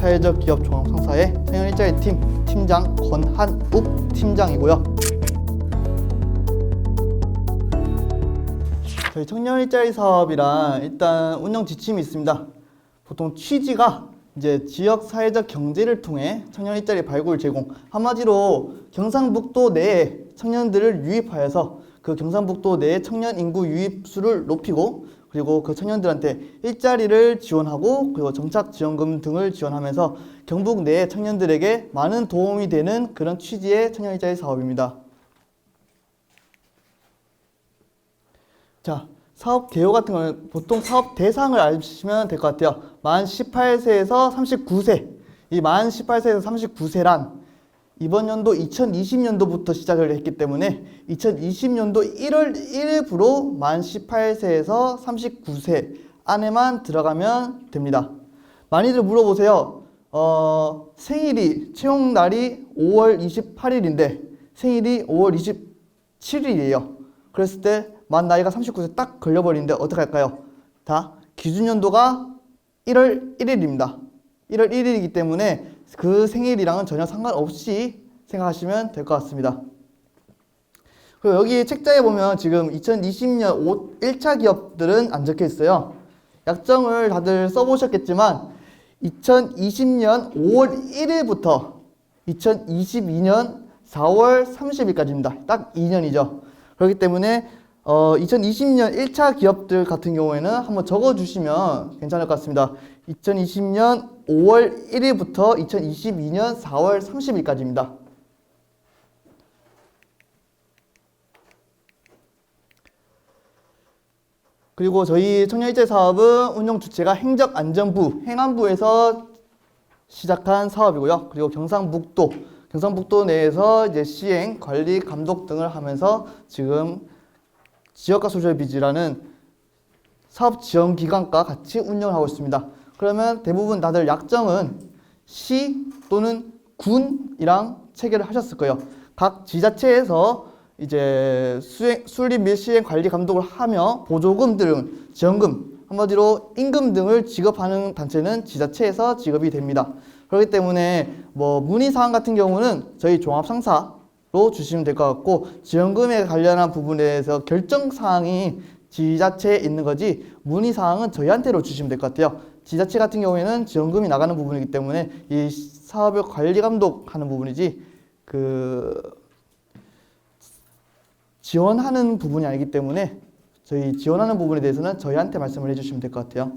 사회적 기업 종합 상사의 청년 일자리 팀 팀장 권한욱 팀장이고요. 저희 청년 일자리 사업이란 일단 운영 지침이 있습니다. 보통 취지가 이제 지역 사회적 경제를 통해 청년 일자리 발굴 제공, 한마디로 경상북도 내에 청년들을 유입하여서 그 경상북도 내의 청년 인구 유입수를 높이고 그리고 그 청년들한테 일자리를 지원하고 그리고 정착 지원금 등을 지원하면서 경북 내의 청년들에게 많은 도움이 되는 그런 취지의 청년 일자리 사업입니다. 자, 사업 개요 같은 거는 보통 사업 대상을 아시면 될 것 같아요. 만 18세에서 39세. 이 만 18세에서 39세란 이번 연도 2020년도부터 시작을 했기 때문에 2020년도 1월 1일부로 만 18세에서 39세 안에만 들어가면 됩니다. 많이들 물어보세요. 생일이 채용날이 5월 28일인데 생일이 5월 27일이에요. 그랬을 때 만 나이가 39세 딱 걸려버리는데 어떻게 할까요? 다 기준연도가 1월 1일입니다. 1월 1일이기 때문에 그 생일이랑은 전혀 상관없이 생각하시면 될 것 같습니다. 그리고 여기 책자에 보면 지금 2020년 1차 기업들은 안 적혀 있어요. 약정을 다들 써보셨겠지만 2020년 5월 1일부터 2022년 4월 30일까지입니다. 딱 2년이죠. 그렇기 때문에 2020년 1차 기업들 같은 경우에는 한번 적어주시면 괜찮을 것 같습니다. 2020년 5월 1일부터 2022년 4월 30일까지입니다. 그리고 저희 청년일자리 사업은 운영 주체가 행정안전부, 행안부에서 시작한 사업이고요. 그리고 경상북도 내에서 이제 시행, 관리, 감독 등을 하면서 지금 지역가 소셜비즈라는 사업 지원 기관과 같이 운영을 하고 있습니다. 그러면 대부분 다들 약정은 시 또는 군이랑 체결을 하셨을 거예요. 각 지자체에서 이제 수립 및 시행 관리 감독을 하며 보조금 등 지원금, 한마디로 임금 등을 지급하는 단체는 지자체에서 지급이 됩니다. 그렇기 때문에 뭐 문의사항 같은 경우는 저희 종합상사로 주시면 될 것 같고 지원금에 관련한 부분에 대해서 결정사항이 지자체에 있는 거지 문의사항은 저희한테로 주시면 될 것 같아요. 지자체 같은 경우에는 지원금이 나가는 부분이기 때문에 이 사업을 관리 감독하는 부분이지 지원하는 부분이 아니기 때문에 저희 지원하는 부분에 대해서는 저희한테 말씀을 해주시면 될 것 같아요.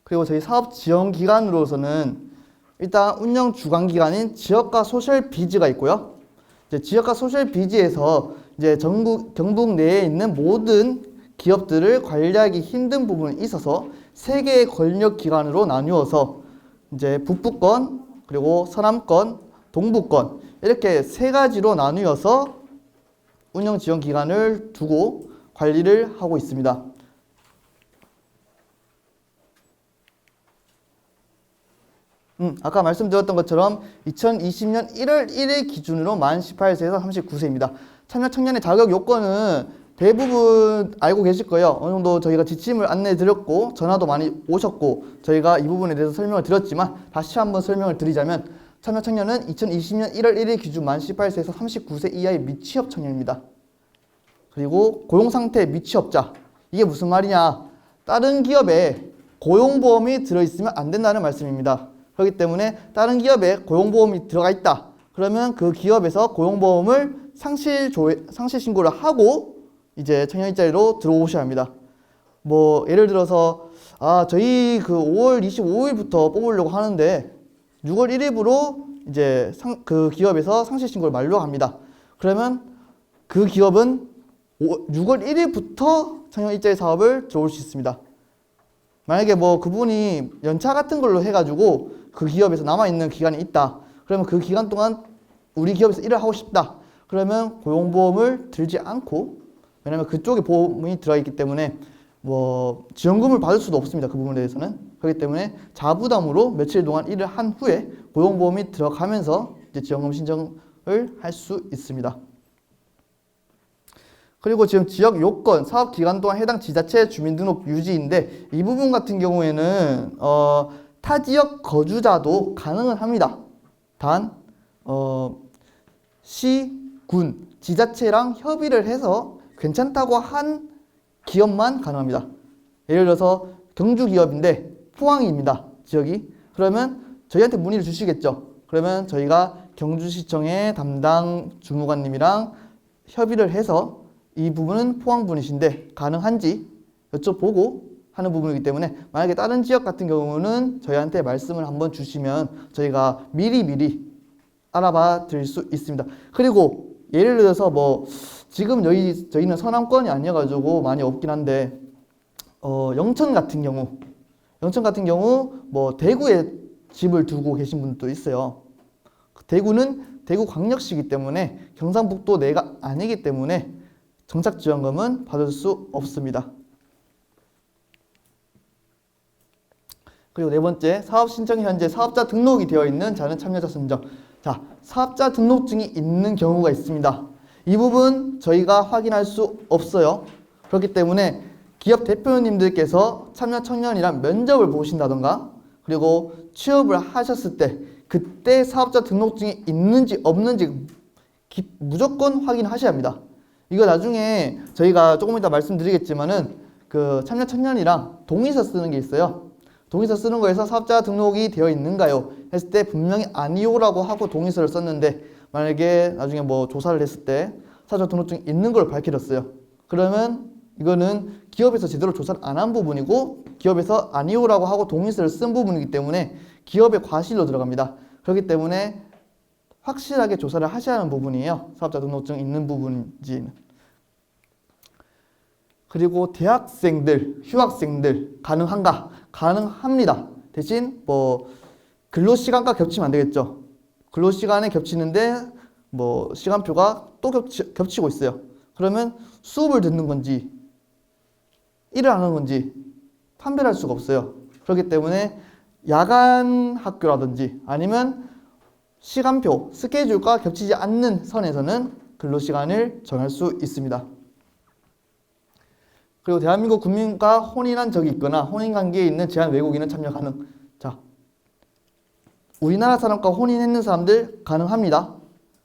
그리고 저희 사업 지원 기관으로서는 일단 운영 주관 기관인 지역가 소셜 비즈가 있고요. 이제 지역가 소셜 비즈에서 이제 경북 내에 있는 모든 기업들을 관리하기 힘든 부분이 있어서 세 개의 권력 기관으로 나누어서 이제 북부권, 그리고 서남권, 동부권 이렇게 세 가지로 나누어서 운영 지원 기관을 두고 관리를 하고 있습니다. 아까 말씀드렸던 것처럼 2020년 1월 1일 기준으로 만 18세에서 39세입니다. 참여 청년의 자격 요건은 대부분 알고 계실 거예요. 어느 정도 저희가 지침을 안내해 드렸고 전화도 많이 오셨고 저희가 이 부분에 대해서 설명을 드렸지만 다시 한번 설명을 드리자면 참여 청년은 2020년 1월 1일 기준 만 18세에서 39세 이하의 미취업 청년입니다. 그리고 고용상태 미취업자. 이게 무슨 말이냐? 다른 기업에 고용보험이 들어있으면 안 된다는 말씀입니다. 그렇기 때문에 다른 기업에 고용보험이 들어가 있다. 그러면 그 기업에서 고용보험을 상실 신고를 하고 이제 청년일자리로 들어오셔야 합니다. 뭐 예를 들어서 저희 그 5월 25일부터 뽑으려고 하는데 6월 1일부로 이제 그 기업에서 상실 신고를 만료합니다. 그러면 그 기업은 6월 1일부터 청년일자리 사업을 들어올 수 있습니다. 만약에 뭐 그분이 연차 같은 걸로 해가지고 그 기업에서 남아있는 기간이 있다. 그러면 그 기간 동안 우리 기업에서 일을 하고 싶다. 그러면 고용보험을 들지 않고, 왜냐면 그쪽에 보험이 들어있기 때문에 뭐 지원금을 받을 수도 없습니다. 그 부분에 대해서는. 그렇기 때문에 자부담으로 며칠 동안 일을 한 후에 고용보험이 들어가면서 이제 지원금 신청을 할 수 있습니다. 그리고 지금 지역 요건, 사업 기간 동안 해당 지자체 주민등록 유지인데 이 부분 같은 경우에는 타 지역 거주자도 가능은 합니다. 단 시, 군, 지자체랑 협의를 해서 괜찮다고 한 기업만 가능합니다. 예를 들어서 경주 기업인데 포항입니다. 지역이. 그러면 저희한테 문의를 주시겠죠. 그러면 저희가 경주시청의 담당 주무관님이랑 협의를 해서 이 부분은 포항 분이신데 가능한지 여쭤보고 하는 부분이기 때문에 만약에 다른 지역 같은 경우는 저희한테 말씀을 한번 주시면 저희가 미리 알아봐 드릴 수 있습니다. 그리고 예를 들어서 뭐 지금 저희는 서남권이 아니어가지고 많이 없긴 한데 영천 같은 경우 뭐 대구에 집을 두고 계신 분도 있어요. 대구는 대구광역시이기 때문에 경상북도 내가 아니기 때문에 정착지원금은 받을 수 없습니다. 그리고 네 번째, 사업 신청이 현재 사업자 등록이 되어 있는 자는 참여자 선정. 자, 사업자 등록증이 있는 경우가 있습니다. 이 부분 저희가 확인할 수 없어요. 그렇기 때문에 기업 대표님들께서 참여 청년이랑 면접을 보신다던가 그리고 취업을 하셨을 때 그때 사업자 등록증이 있는지 없는지 무조건 확인하셔야 합니다. 이거 나중에 저희가 조금 이따 말씀드리겠지만은 그 참여 청년이랑 동의서 쓰는 게 있어요. 동의서 쓰는 거에서 사업자 등록이 되어 있는가요? 했을 때 분명히 아니요라고 하고 동의서를 썼는데 만약에 나중에 뭐 조사를 했을 때 사업자 등록증이 있는 걸 밝혀졌어요. 그러면 이거는 기업에서 제대로 조사를 안 한 부분이고 기업에서 아니요라고 하고 동의서를 쓴 부분이기 때문에 기업의 과실로 들어갑니다. 그렇기 때문에 확실하게 조사를 하셔야 하는 부분이에요. 사업자 등록증 있는 부분인지는. 그리고 대학생들, 휴학생들 가능한가? 가능합니다. 대신 뭐 근로시간과 겹치면 안 되겠죠. 근로시간에 겹치는데 뭐 시간표가 또 겹치고 있어요. 그러면 수업을 듣는 건지 일을 하는 건지 판별할 수가 없어요. 그렇기 때문에 야간 학교라든지 아니면 시간표, 스케줄과 겹치지 않는 선에서는 근로시간을 정할 수 있습니다. 그리고 대한민국 국민과 혼인한 적이 있거나 혼인관계에 있는 제한 외국인은 참여 가능. 자, 우리나라 사람과 혼인했는 사람들 가능합니다.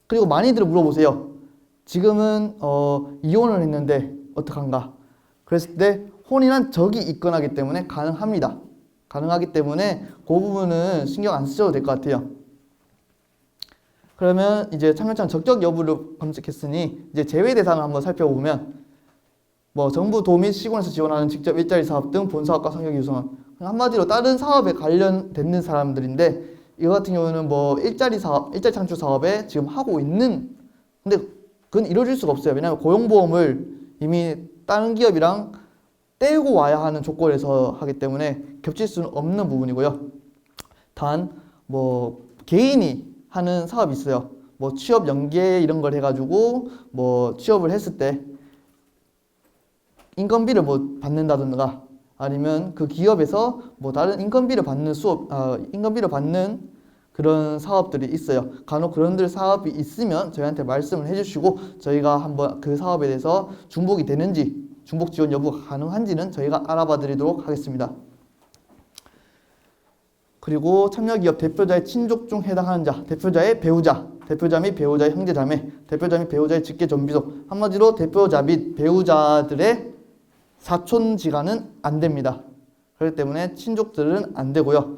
그리고 많이들 물어보세요. 지금은 이혼을 했는데 어떡한가? 그랬을 때 혼인한 적이 있거나 하기 때문에 가능합니다. 가능하기 때문에 그 부분은 신경 안 쓰셔도 될 것 같아요. 그러면 이제 참여청 적격 여부를 검색했으니 이제 제외 대상을 한번 살펴보면 뭐 정부 도 및 시군에서 지원하는 직접 일자리 사업 등 본사업과 성역 유성원, 한마디로 다른 사업에 관련되는 사람들인데 이거 같은 경우는 뭐 일자리 창출 사업에 지금 하고 있는, 근데 그건 이루어질 수가 없어요. 왜냐하면 고용보험을 이미 다른 기업이랑 떼고 와야 하는 조건에서 하기 때문에 겹칠 수는 없는 부분이고요. 단 뭐 개인이 하는 사업이 있어요. 뭐 취업 연계 이런 걸 해가지고 뭐 취업을 했을 때 인건비를 뭐 받는다든가 아니면 그 기업에서 뭐 다른 인건비를 받는 인건비를 받는 그런 사업들이 있어요. 간혹 그런 사업이 있으면 저희한테 말씀을 해주시고 저희가 한번 그 사업에 대해서 중복이 되는지 중복 지원 여부가 가능한지는 저희가 알아봐 드리도록 하겠습니다. 그리고 참여기업 대표자의 친족 중 해당하는 자, 대표자의 배우자, 대표자 및 배우자의 형제자매, 대표자 및 배우자의 직계존비속, 한마디로 대표자 및 배우자들의 사촌지간은 안 됩니다. 그렇기 때문에 친족들은 안 되고요.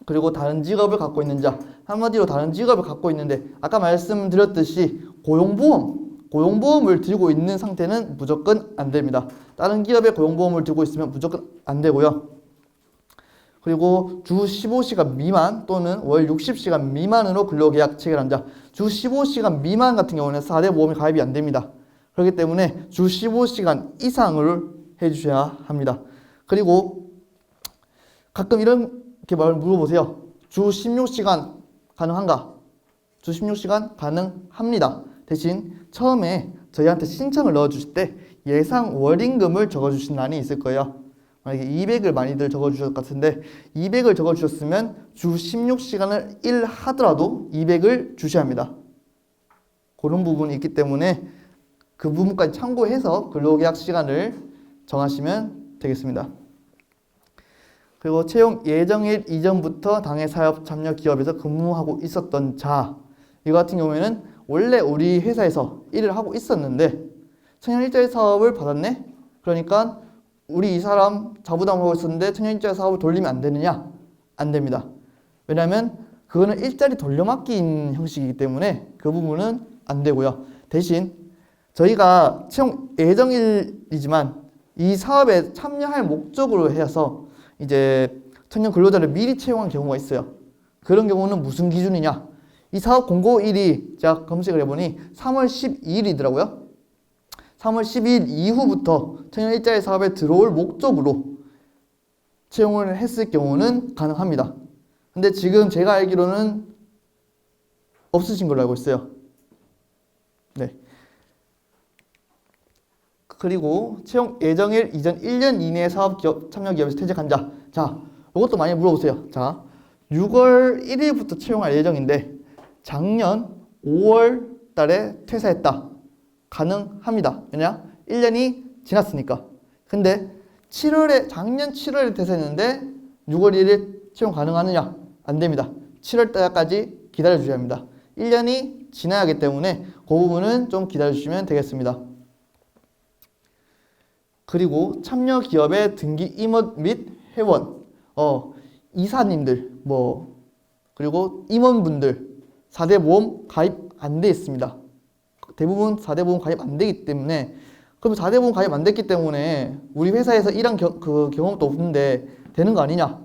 그리고 다른 직업을 갖고 있는 자, 한마디로 다른 직업을 갖고 있는데 아까 말씀드렸듯이 고용보험을 들고 있는 상태는 무조건 안 됩니다. 다른 기업에 고용보험을 들고 있으면 무조건 안 되고요. 그리고 주 15시간 미만 또는 월 60시간 미만으로 근로계약 체결한 자, 주 15시간 미만 같은 경우는 4대 보험이 가입이 안 됩니다. 그렇기 때문에 주 15시간 이상을 해주셔야 합니다. 그리고 가끔 이렇게 말을 물어보세요. 주 16시간 가능한가? 주 16시간 가능합니다. 대신 처음에 저희한테 신청을 넣어주실 때 예상 월임금을 적어주신欄이 있을 거예요. 만약에 200을 많이들 적어주셨을 것 같은데 200을 적어주셨으면 주 16시간을 일하더라도 200을 주셔야 합니다. 그런 부분이 있기 때문에 그 부분까지 참고해서 근로계약 시간을 정하시면 되겠습니다. 그리고 채용 예정일 이전부터 당해 사업 참여 기업에서 근무하고 있었던 자, 이거 같은 경우에는 원래 우리 회사에서 일을 하고 있었는데 청년 일자리 사업을 받았네? 그러니까 우리 이 사람 자부담하고 있었는데 청년 일자리 사업을 돌리면 안 되느냐? 안 됩니다. 왜냐하면 그거는 일자리 돌려막기인 형식이기 때문에 그 부분은 안 되고요. 대신 저희가 채용 예정일이지만 이 사업에 참여할 목적으로 해서 이제 청년 근로자를 미리 채용한 경우가 있어요. 그런 경우는 무슨 기준이냐? 이 사업 공고일이 제가 검색을 해보니 3월 12일이더라고요. 3월 12일 이후부터 청년 일자리 사업에 들어올 목적으로 채용을 했을 경우는 가능합니다. 근데 지금 제가 알기로는 없으신 걸로 알고 있어요. 네. 그리고 채용 예정일 이전 1년 이내에 사업 기업 참여 기업에서 퇴직한 자. 자, 이것도 많이 물어보세요. 자, 6월 1일부터 채용할 예정인데 작년 5월 달에 퇴사했다. 가능합니다. 왜냐? 1년이 지났으니까. 근데 작년 7월에 퇴사했는데 6월 1일 채용 가능하느냐? 안 됩니다. 7월 달까지 기다려 주셔야 합니다. 1년이 지나야 하기 때문에 그 부분은 좀 기다려 주시면 되겠습니다. 그리고 참여 기업의 등기 임원 및 회원, 이사님들, 그리고 임원분들 4대 보험 가입 안 돼 있습니다. 대부분 4대 보험 가입 안 되기 때문에, 그럼 4대 보험 가입 안 됐기 때문에 우리 회사에서 일한 경험도 없는데 되는 거 아니냐?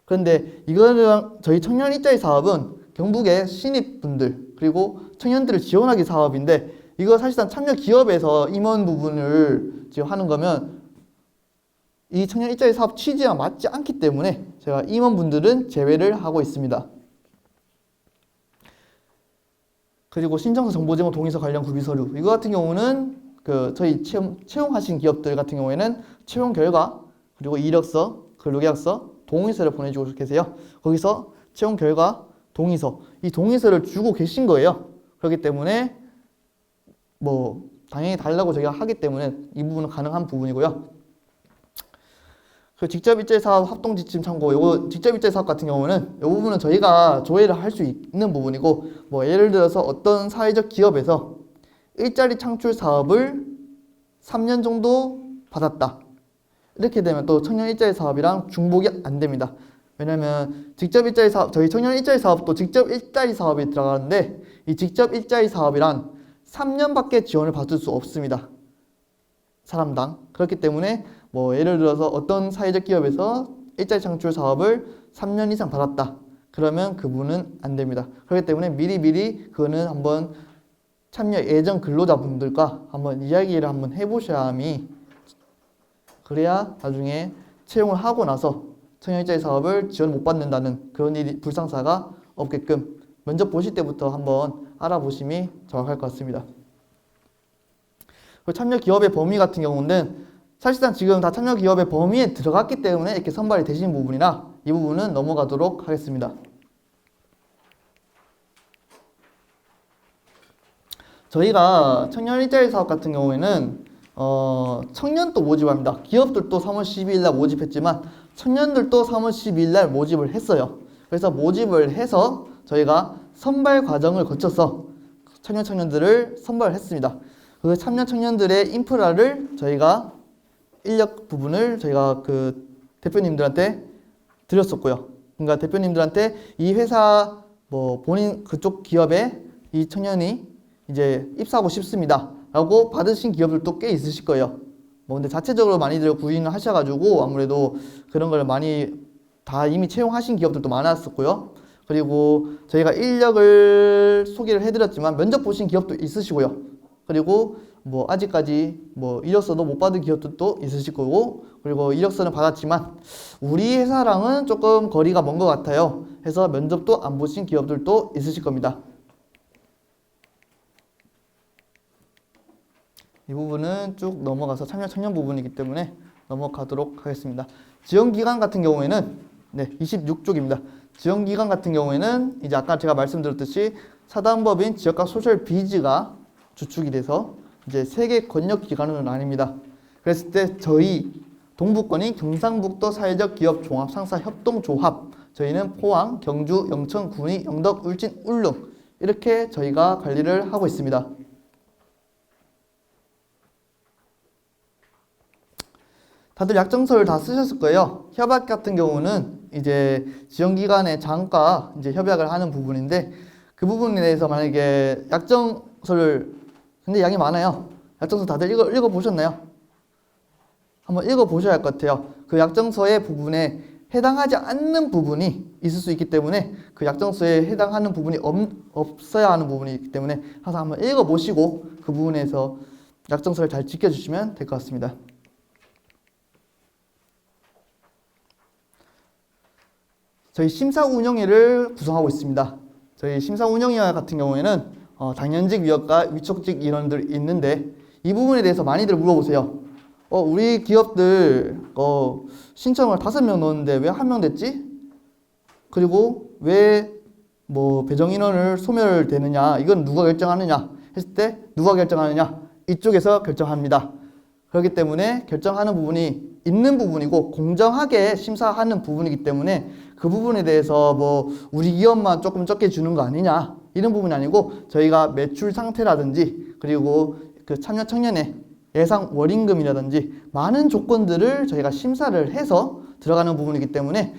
그런데 이거는 저희 청년 일자리 사업은 경북의 신입분들 그리고 청년들을 지원하기 사업인데, 이거 사실상 참여 기업에서 임원 부분을 지금 하는 거면 이 청년 일자리 사업 취지와 맞지 않기 때문에 제가 임원분들은 제외를 하고 있습니다. 그리고 신청서 정보 제공 동의서 관련 구비 서류, 이거 같은 경우는 저희 채용하신 기업들 같은 경우에는 채용 결과 그리고 이력서, 근로계약서, 동의서를 보내주고 계세요. 거기서 채용 결과, 동의서, 이 동의서를 주고 계신 거예요. 그렇기 때문에 당연히 달라고 저희가 하기 때문에 이 부분은 가능한 부분이고요. 그 직접 일자리 사업 합동 지침 참고, 요거 직접 일자리 사업 같은 경우는 이 부분은 저희가 조회를 할 수 있는 부분이고, 예를 들어서 어떤 사회적 기업에서 일자리 창출 사업을 3년 정도 받았다. 이렇게 되면 또 청년 일자리 사업이랑 중복이 안 됩니다. 왜냐면 직접 일자리 사업, 저희 청년 일자리 사업도 직접 일자리 사업이 들어가는데, 이 직접 일자리 사업이란 3년밖에 지원을 받을 수 없습니다. 사람당. 그렇기 때문에 예를 들어서 어떤 사회적 기업에서 일자리 창출 사업을 3년 이상 받았다. 그러면 그분은 안 됩니다. 그렇기 때문에 미리미리 그거는 한번 참여 예정 근로자분들과 한번 이야기를 한번 해보셔야 함이, 그래야 나중에 채용을 하고 나서 청년 일자리 사업을 지원 못 받는다는 그런 일이 불상사가 없게끔 면접 보실 때부터 한번 알아보심이 정확할 것 같습니다. 참여 기업의 범위 같은 경우는 사실상 지금 다 참여 기업의 범위에 들어갔기 때문에 이렇게 선발이 되신 부분이라 이 부분은 넘어가도록 하겠습니다. 저희가 청년 일자리 사업 같은 경우에는 청년도 모집합니다. 기업들도 3월 12일 날 모집했지만 청년들도 3월 12일 날 모집을 했어요. 그래서 모집을 해서 저희가 선발 과정을 거쳐서 청년들을 선발했습니다. 그 참여 청년들의 인프라를 저희가 인력 부분을 저희가 대표님들한테 드렸었고요. 그러니까 대표님들한테 이 회사 본인 그쪽 기업에 이 청년이 이제 입사하고 싶습니다 라고 받으신 기업들도 꽤 있으실 거예요. 근데 자체적으로 많이들 구인을 하셔가지고 아무래도 그런 걸 많이 다 이미 채용하신 기업들도 많았었고요. 그리고 저희가 인력을 소개를 해드렸지만 면접 보신 기업도 있으시고요. 그리고 아직까지 이력서도 못 받은 기업들도 있으실 거고, 그리고 이력서는 받았지만 우리 회사랑은 조금 거리가 먼 것 같아요 해서 면접도 안 보신 기업들도 있으실 겁니다. 이 부분은 쭉 넘어가서 참여 청년 부분이기 때문에 넘어가도록 하겠습니다. 지원기간 같은 경우에는 26쪽입니다. 지원기간 같은 경우에는 이제 아까 제가 말씀드렸듯이 사단법인 지역각 소셜 비즈가 주축이 돼서 이제 세계 권역 기관은 아닙니다. 그랬을 때 저희 동부권이 경상북도 사회적 기업 종합 상사 협동조합, 저희는 포항, 경주, 영천, 군위, 영덕, 울진, 울릉 이렇게 저희가 관리를 하고 있습니다. 다들 약정서를 다 쓰셨을 거예요. 협약 같은 경우는 이제 지원기관의 장과 이제 협약을 하는 부분인데 그 부분에 대해서 만약에 약정서를 근데 양이 많아요. 약정서 다들 읽어보셨나요? 한번 읽어보셔야 할 것 같아요. 그 약정서의 부분에 해당하지 않는 부분이 있을 수 있기 때문에 그 약정서에 해당하는 부분이 없어야 하는 부분이 있기 때문에 항상 한번 읽어보시고 그 부분에서 약정서를 잘 지켜주시면 될 것 같습니다. 저희 심사운영위를 구성하고 있습니다. 저희 심사운영위 같은 경우에는 당연직 위원과 위촉직 인원들이 있는데 이 부분에 대해서 많이들 물어보세요. 우리 기업들 신청을 5명 넣었는데 왜 1명 됐지? 그리고 왜 뭐 배정 인원을 소멸되느냐? 이건 누가 결정하느냐? 했을 때 누가 결정하느냐? 이쪽에서 결정합니다. 그렇기 때문에 결정하는 부분이 있는 부분이고 공정하게 심사하는 부분이기 때문에 그 부분에 대해서 뭐 우리 기업만 조금 적게 주는 거 아니냐 이런 부분이 아니고 저희가 매출 상태라든지 그리고 그 참여 청년의 예상 월임금이라든지 많은 조건들을 저희가 심사를 해서 들어가는 부분이기 때문에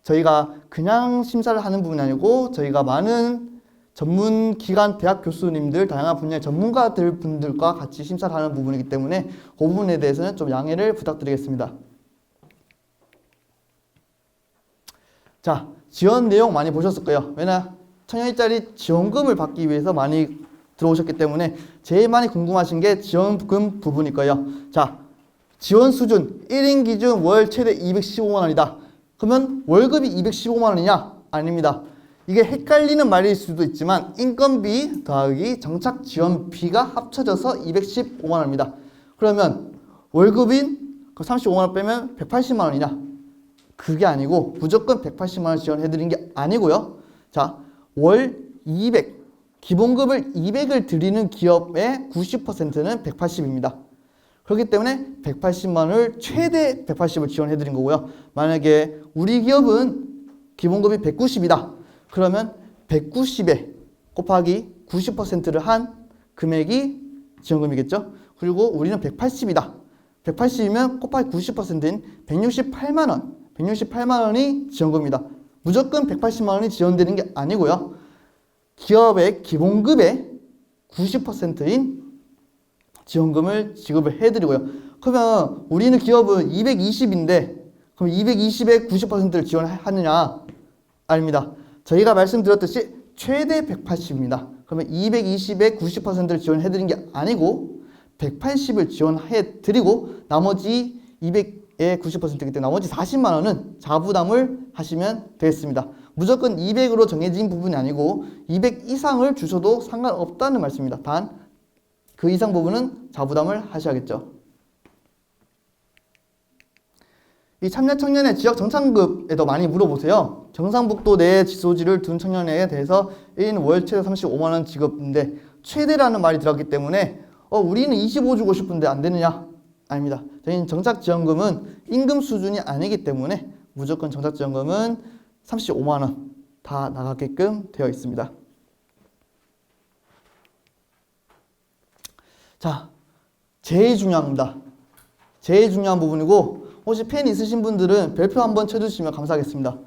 저희가 그냥 심사를 하는 부분이 아니고 저희가 많은 전문 기관 대학 교수님들 다양한 분야의 전문가들 분들과 같이 심사를 하는 부분이기 때문에 그 부분에 대해서는 좀 양해를 부탁드리겠습니다. 자, 지원 내용 많이 보셨을 거예요. 왜냐 청년 일자리 지원금을 받기 위해서 많이 들어오셨기 때문에 제일 많이 궁금하신 게 지원금 부분일 거예요. 자, 지원 수준 1인 기준 월 최대 215만 원이다. 그러면 월급이 215만 원이냐? 아닙니다. 이게 헷갈리는 말일 수도 있지만 인건비 더하기 정착 지원비가 합쳐져서 215만 원입니다. 그러면 월급인 35만 원 빼면 180만 원이냐? 그게 아니고 무조건 180만 원 지원해드린 게 아니고요. 자, 월 200, 기본급을 200을 드리는 기업의 90%는 180입니다. 그렇기 때문에 180만 원을 최대 180을 지원해드린 거고요. 만약에 우리 기업은 기본급이 190이다. 그러면 190에 곱하기 90%를 한 금액이 지원금이겠죠. 그리고 우리는 180이다. 180이면 곱하기 90%인 168만 원. 168만 원이 지원금입니다. 무조건 180만 원이 지원되는 게 아니고요. 기업의 기본급의 90%인 지원금을 지급을 해드리고요. 그러면 우리는 기업은 220인데 그럼 220에 90%를 지원하느냐? 아닙니다. 저희가 말씀드렸듯이 최대 180입니다. 그러면 220에 90%를 지원해드린 게 아니고 180을 지원해드리고 나머지 200에 90%이기 때문에 나머지 40만 원은 자부담을 하시면 되겠습니다. 무조건 200으로 정해진 부분이 아니고 200 이상을 주셔도 상관없다는 말씀입니다. 단 그 이상 부분은 자부담을 하셔야겠죠. 이 참여 청년의 지역 정착급에도 많이 물어보세요. 경상북도 내 지소지를 둔 청년에 대해서 1인 월 최대 35만 원 지급인데 최대라는 말이 들어갔기 때문에 우리는 25 주고 싶은데 안 되느냐? 아닙니다. 저희는 정착지원금은 임금 수준이 아니기 때문에 무조건 정착지원금은 35만 원 다 나가게끔 되어 있습니다. 자, 제일 중요합니다. 제일 중요한 부분이고 혹시 펜 있으신 분들은 별표 한번 쳐주시면 감사하겠습니다.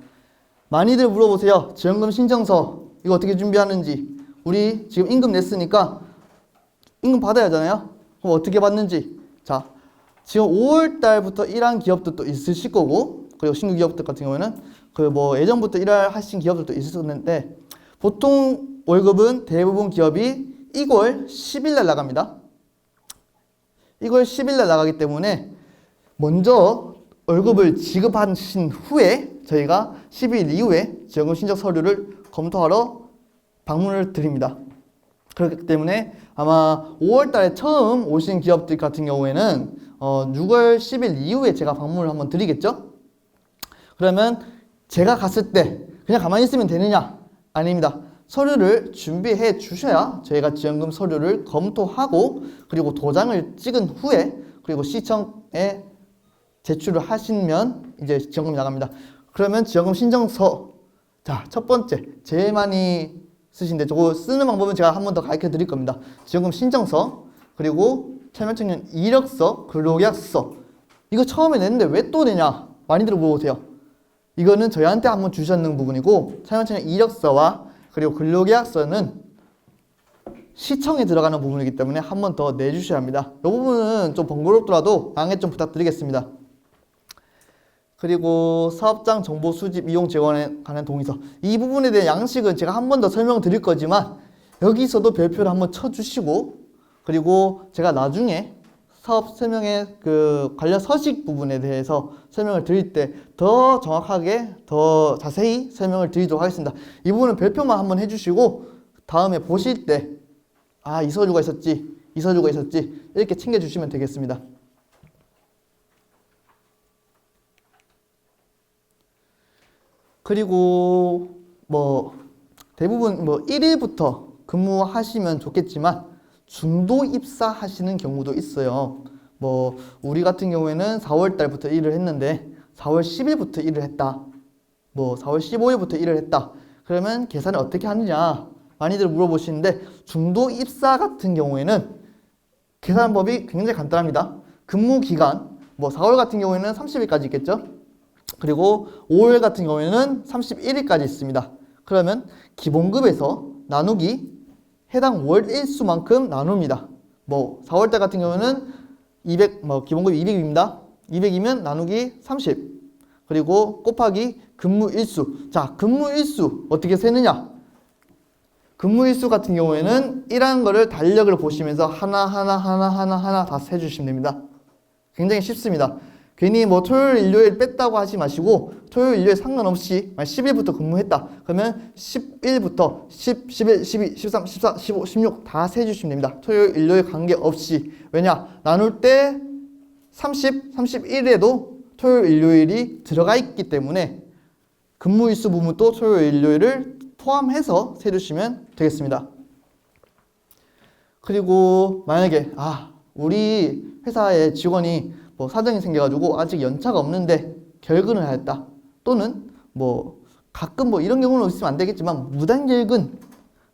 많이들 물어보세요. 지원금 신청서 이거 어떻게 준비하는지. 우리 지금 임금 냈으니까 임금 받아야 하잖아요. 그럼 어떻게 받는지. 자, 지금 5월 달부터 일한 기업들도 있으실 거고 그리고 신규 기업들 같은 경우에는 그 뭐 예전부터 일하신 기업들도 있었는데 보통 월급은 대부분 기업이 2월 10일 날 나갑니다. 2월 10일 날 나가기 때문에 먼저 월급을 지급하신 후에 저희가 10일 이후에 지원금 신청 서류를 검토하러 방문을 드립니다. 그렇기 때문에 아마 5월 달에 처음 오신 기업들 같은 경우에는 6월 10일 이후에 제가 방문을 한번 드리겠죠? 그러면 제가 갔을 때 그냥 가만히 있으면 되느냐? 아닙니다. 서류를 준비해 주셔야 저희가 지원금 서류를 검토하고 그리고 도장을 찍은 후에 그리고 시청에 제출을 하시면 이제 지원금이 나갑니다. 그러면 지원금 신청서, 자, 첫 번째 제일 많이 쓰신데 저거 쓰는 방법은 제가 한 번 더 가르쳐 드릴 겁니다. 지원금 신청서, 그리고 참여청년 이력서, 근로계약서. 이거 처음에 냈는데 왜 또 내냐? 많이들 물어보세요. 이거는 저희한테 한번 주셨는 부분이고, 참여청년 이력서와 그리고 근로계약서는 시청에 들어가는 부분이기 때문에 한 번 더 내주셔야 합니다. 이 부분은 좀 번거롭더라도 양해 좀 부탁드리겠습니다. 그리고 사업장 정보 수집 이용 재원에 관한 동의서, 이 부분에 대한 양식은 제가 한 번 더 설명을 드릴 거지만 여기서도 별표를 한번 쳐주시고, 그리고 제가 나중에 사업 설명의 그 관련 서식 부분에 대해서 설명을 드릴 때 더 정확하게 더 자세히 설명을 드리도록 하겠습니다. 이 부분은 별표만 한번 해주시고 다음에 보실 때 아, 이 서류가 있었지, 이 서류가 있었지 이렇게 챙겨주시면 되겠습니다. 그리고 뭐 대부분 뭐 1일부터 근무하시면 좋겠지만 중도 입사하시는 경우도 있어요. 뭐 우리 같은 경우에는 4월 달부터 일을 했는데 4월 10일부터 일을 했다. 뭐 4월 15일부터 일을 했다. 그러면 계산을 어떻게 하느냐 많이들 물어보시는데, 중도 입사 같은 경우에는 계산법이 굉장히 간단합니다. 근무 기간, 뭐 4월 같은 경우에는 30일까지 있겠죠. 그리고 5월 같은 경우에는 31일까지 있습니다. 그러면 기본급에서 나누기 해당 월 일수만큼 나눕니다. 뭐 4월달 같은 경우는 200, 뭐 기본급 200입니다. 200이면 나누기 30. 그리고 곱하기 근무 일수. 자, 근무 일수 어떻게 세느냐? 근무 일수 같은 경우에는 일하는 거를 달력을 보시면서 하나 다 세주시면 됩니다. 굉장히 쉽습니다. 괜히 뭐 토요일, 일요일 뺐다고 하지 마시고 토요일, 일요일 상관없이 10일부터 근무했다. 그러면 10일부터 10, 11, 12, 13, 14, 15, 16 다 세주시면 됩니다. 토요일, 일요일 관계없이. 왜냐? 나눌 때 30, 31에도 토요일, 일요일이 들어가 있기 때문에 근무일수 부분도 토요일, 일요일을 포함해서 세주시면 되겠습니다. 그리고 만약에 우리 회사의 직원이 뭐 사정이 생겨가지고 아직 연차가 없는데 결근을 하였다. 또는 뭐 가끔 뭐 이런 경우는 있으면 안 되겠지만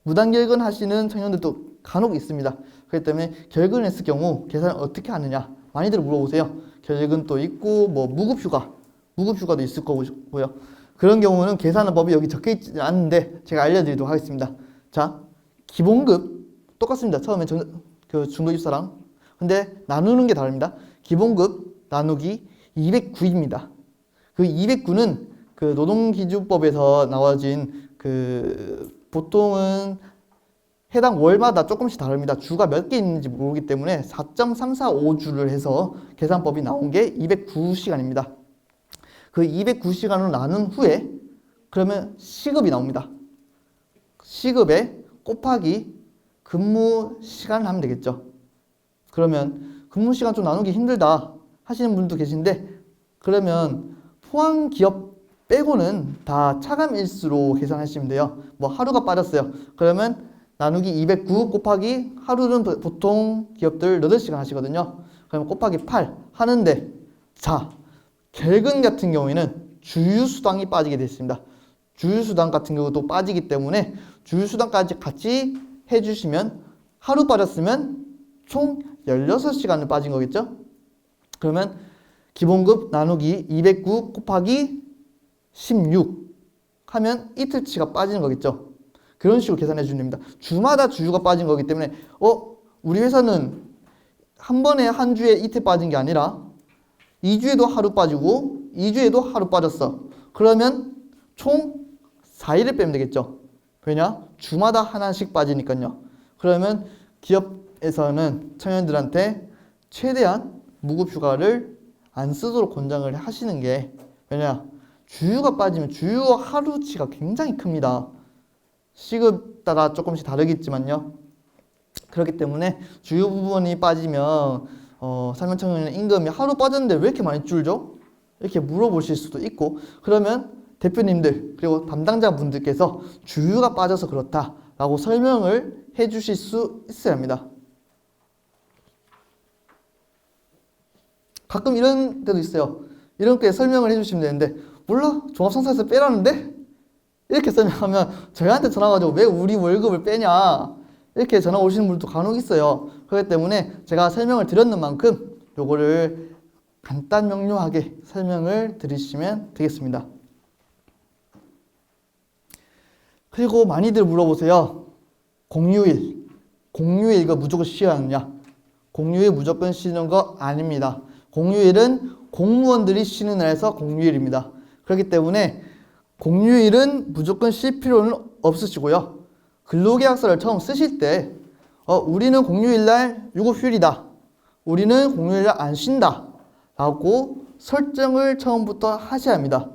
무단결근 하시는 청년들도 간혹 있습니다. 그렇기 때문에 결근했을 경우 계산을 어떻게 하느냐 많이들 물어보세요. 결근도 있고 뭐 무급휴가도 있을 거고요. 그런 경우는 계산하는 법이 여기 적혀 있지 않는데 제가 알려드리도록 하겠습니다. 자, 기본급 똑같습니다. 처음에 그 중도 입사랑. 근데 나누는 게 다릅니다. 기본급 나누기 209입니다. 그 209는 그 노동기준법에서 나와진 그 보통은 해당 월마다 조금씩 다릅니다. 주가 몇 개 있는지 모르기 때문에 4.345주를 해서 계산법이 나온 게 209시간입니다. 그 209시간으로 나눈 후에 그러면 시급이 나옵니다. 시급에 곱하기 근무 시간을 하면 되겠죠. 그러면 근무 시간 좀 나누기 힘들다 하시는 분도 계신데, 그러면 포함 기업 빼고는 다 차감 일수로 계산하시면 돼요. 뭐 하루가 빠졌어요. 그러면 나누기 209 곱하기 하루는 보통 기업들 8시간 하시거든요. 그러면 곱하기 8 하는데, 자, 결근 같은 경우에는 주휴수당이 빠지게 됐습니다. 주휴수당 같은 경우도 빠지기 때문에 주휴수당까지 같이 해주시면 하루 빠졌으면 총 16시간을 빠진 거겠죠? 그러면 기본급 나누기 209 곱하기 16 하면 이틀치가 빠지는 거겠죠? 그런 식으로 계산해 주면 됩니다. 주마다 주휴가 빠진 거기 때문에 우리 회사는 한 번에 한 주에 이틀 빠진 게 아니라 2주에도 하루 빠지고 2주에도 하루 빠졌어. 그러면 총 4일을 빼면 되겠죠. 왜냐? 주마다 하나씩 빠지니까요. 그러면 기업에서는 청년들한테 최대한 무급휴가를 안 쓰도록 권장을 하시는 게, 왜냐? 주휴가 빠지면 주휴 하루치가 굉장히 큽니다. 시급 따라 조금씩 다르겠지만요. 그렇기 때문에 주휴 부분이 빠지면 사면청년 임금이 하루 빠졌는데 왜 이렇게 많이 줄죠? 이렇게 물어보실 수도 있고, 그러면 대표님들 그리고 담당자분들께서 주유가 빠져서 그렇다라고 설명을 해 주실 수 있어야 합니다. 가끔 이런 때도 있어요. 이렇게 설명을 해주시면 되는데 몰라? 종합상사에서 빼라는데? 이렇게 설명하면 저희한테 전화 가지고 왜 우리 월급을 빼냐 이렇게 전화 오시는 분도 간혹 있어요. 그렇기 때문에 제가 설명을 드렸는 만큼 요거를 간단 명료하게 설명을 드리시면 되겠습니다. 그리고 많이들 물어보세요. 공휴일 이거 무조건 쉬어야 하느냐? 공휴일 무조건 쉬는 거 아닙니다. 공휴일은 공무원들이 쉬는 날에서 공휴일입니다. 그렇기 때문에 공휴일은 무조건 쉴 필요는 없으시고요. 근로계약서를 처음 쓰실 때 우리는 공휴일날 유급휴일이다. 우리는 공휴일날 안 쉰다. 라고 설정을 처음부터 하셔야 합니다.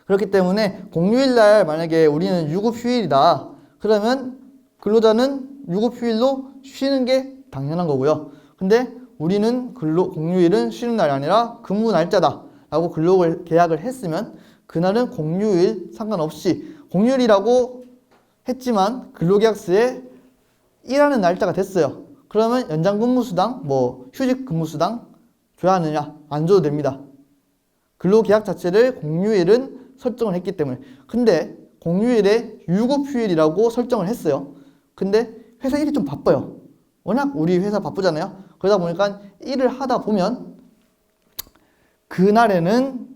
그렇기 때문에 공휴일날 만약에 우리는 유급휴일이다. 그러면 근로자는 유급휴일로 쉬는 게 당연한 거고요. 근데 우리는 공휴일은 쉬는 날이 아니라 근무 날짜다. 라고 근로계약을 했으면 그날은 공휴일 상관없이 공휴일이라고 했지만 근로계약서에 일하는 날짜가 됐어요. 그러면 연장근무수당, 휴직근무수당 줘야 하느냐? 안 줘도 됩니다. 근로계약 자체를 공휴일은 설정을 했기 때문에. 근데 공휴일에 유급휴일이라고 설정을 했어요. 근데 회사 일이 좀 바빠요. 워낙 우리 회사 바쁘잖아요. 그러다 보니까 일을 하다 보면 그날에는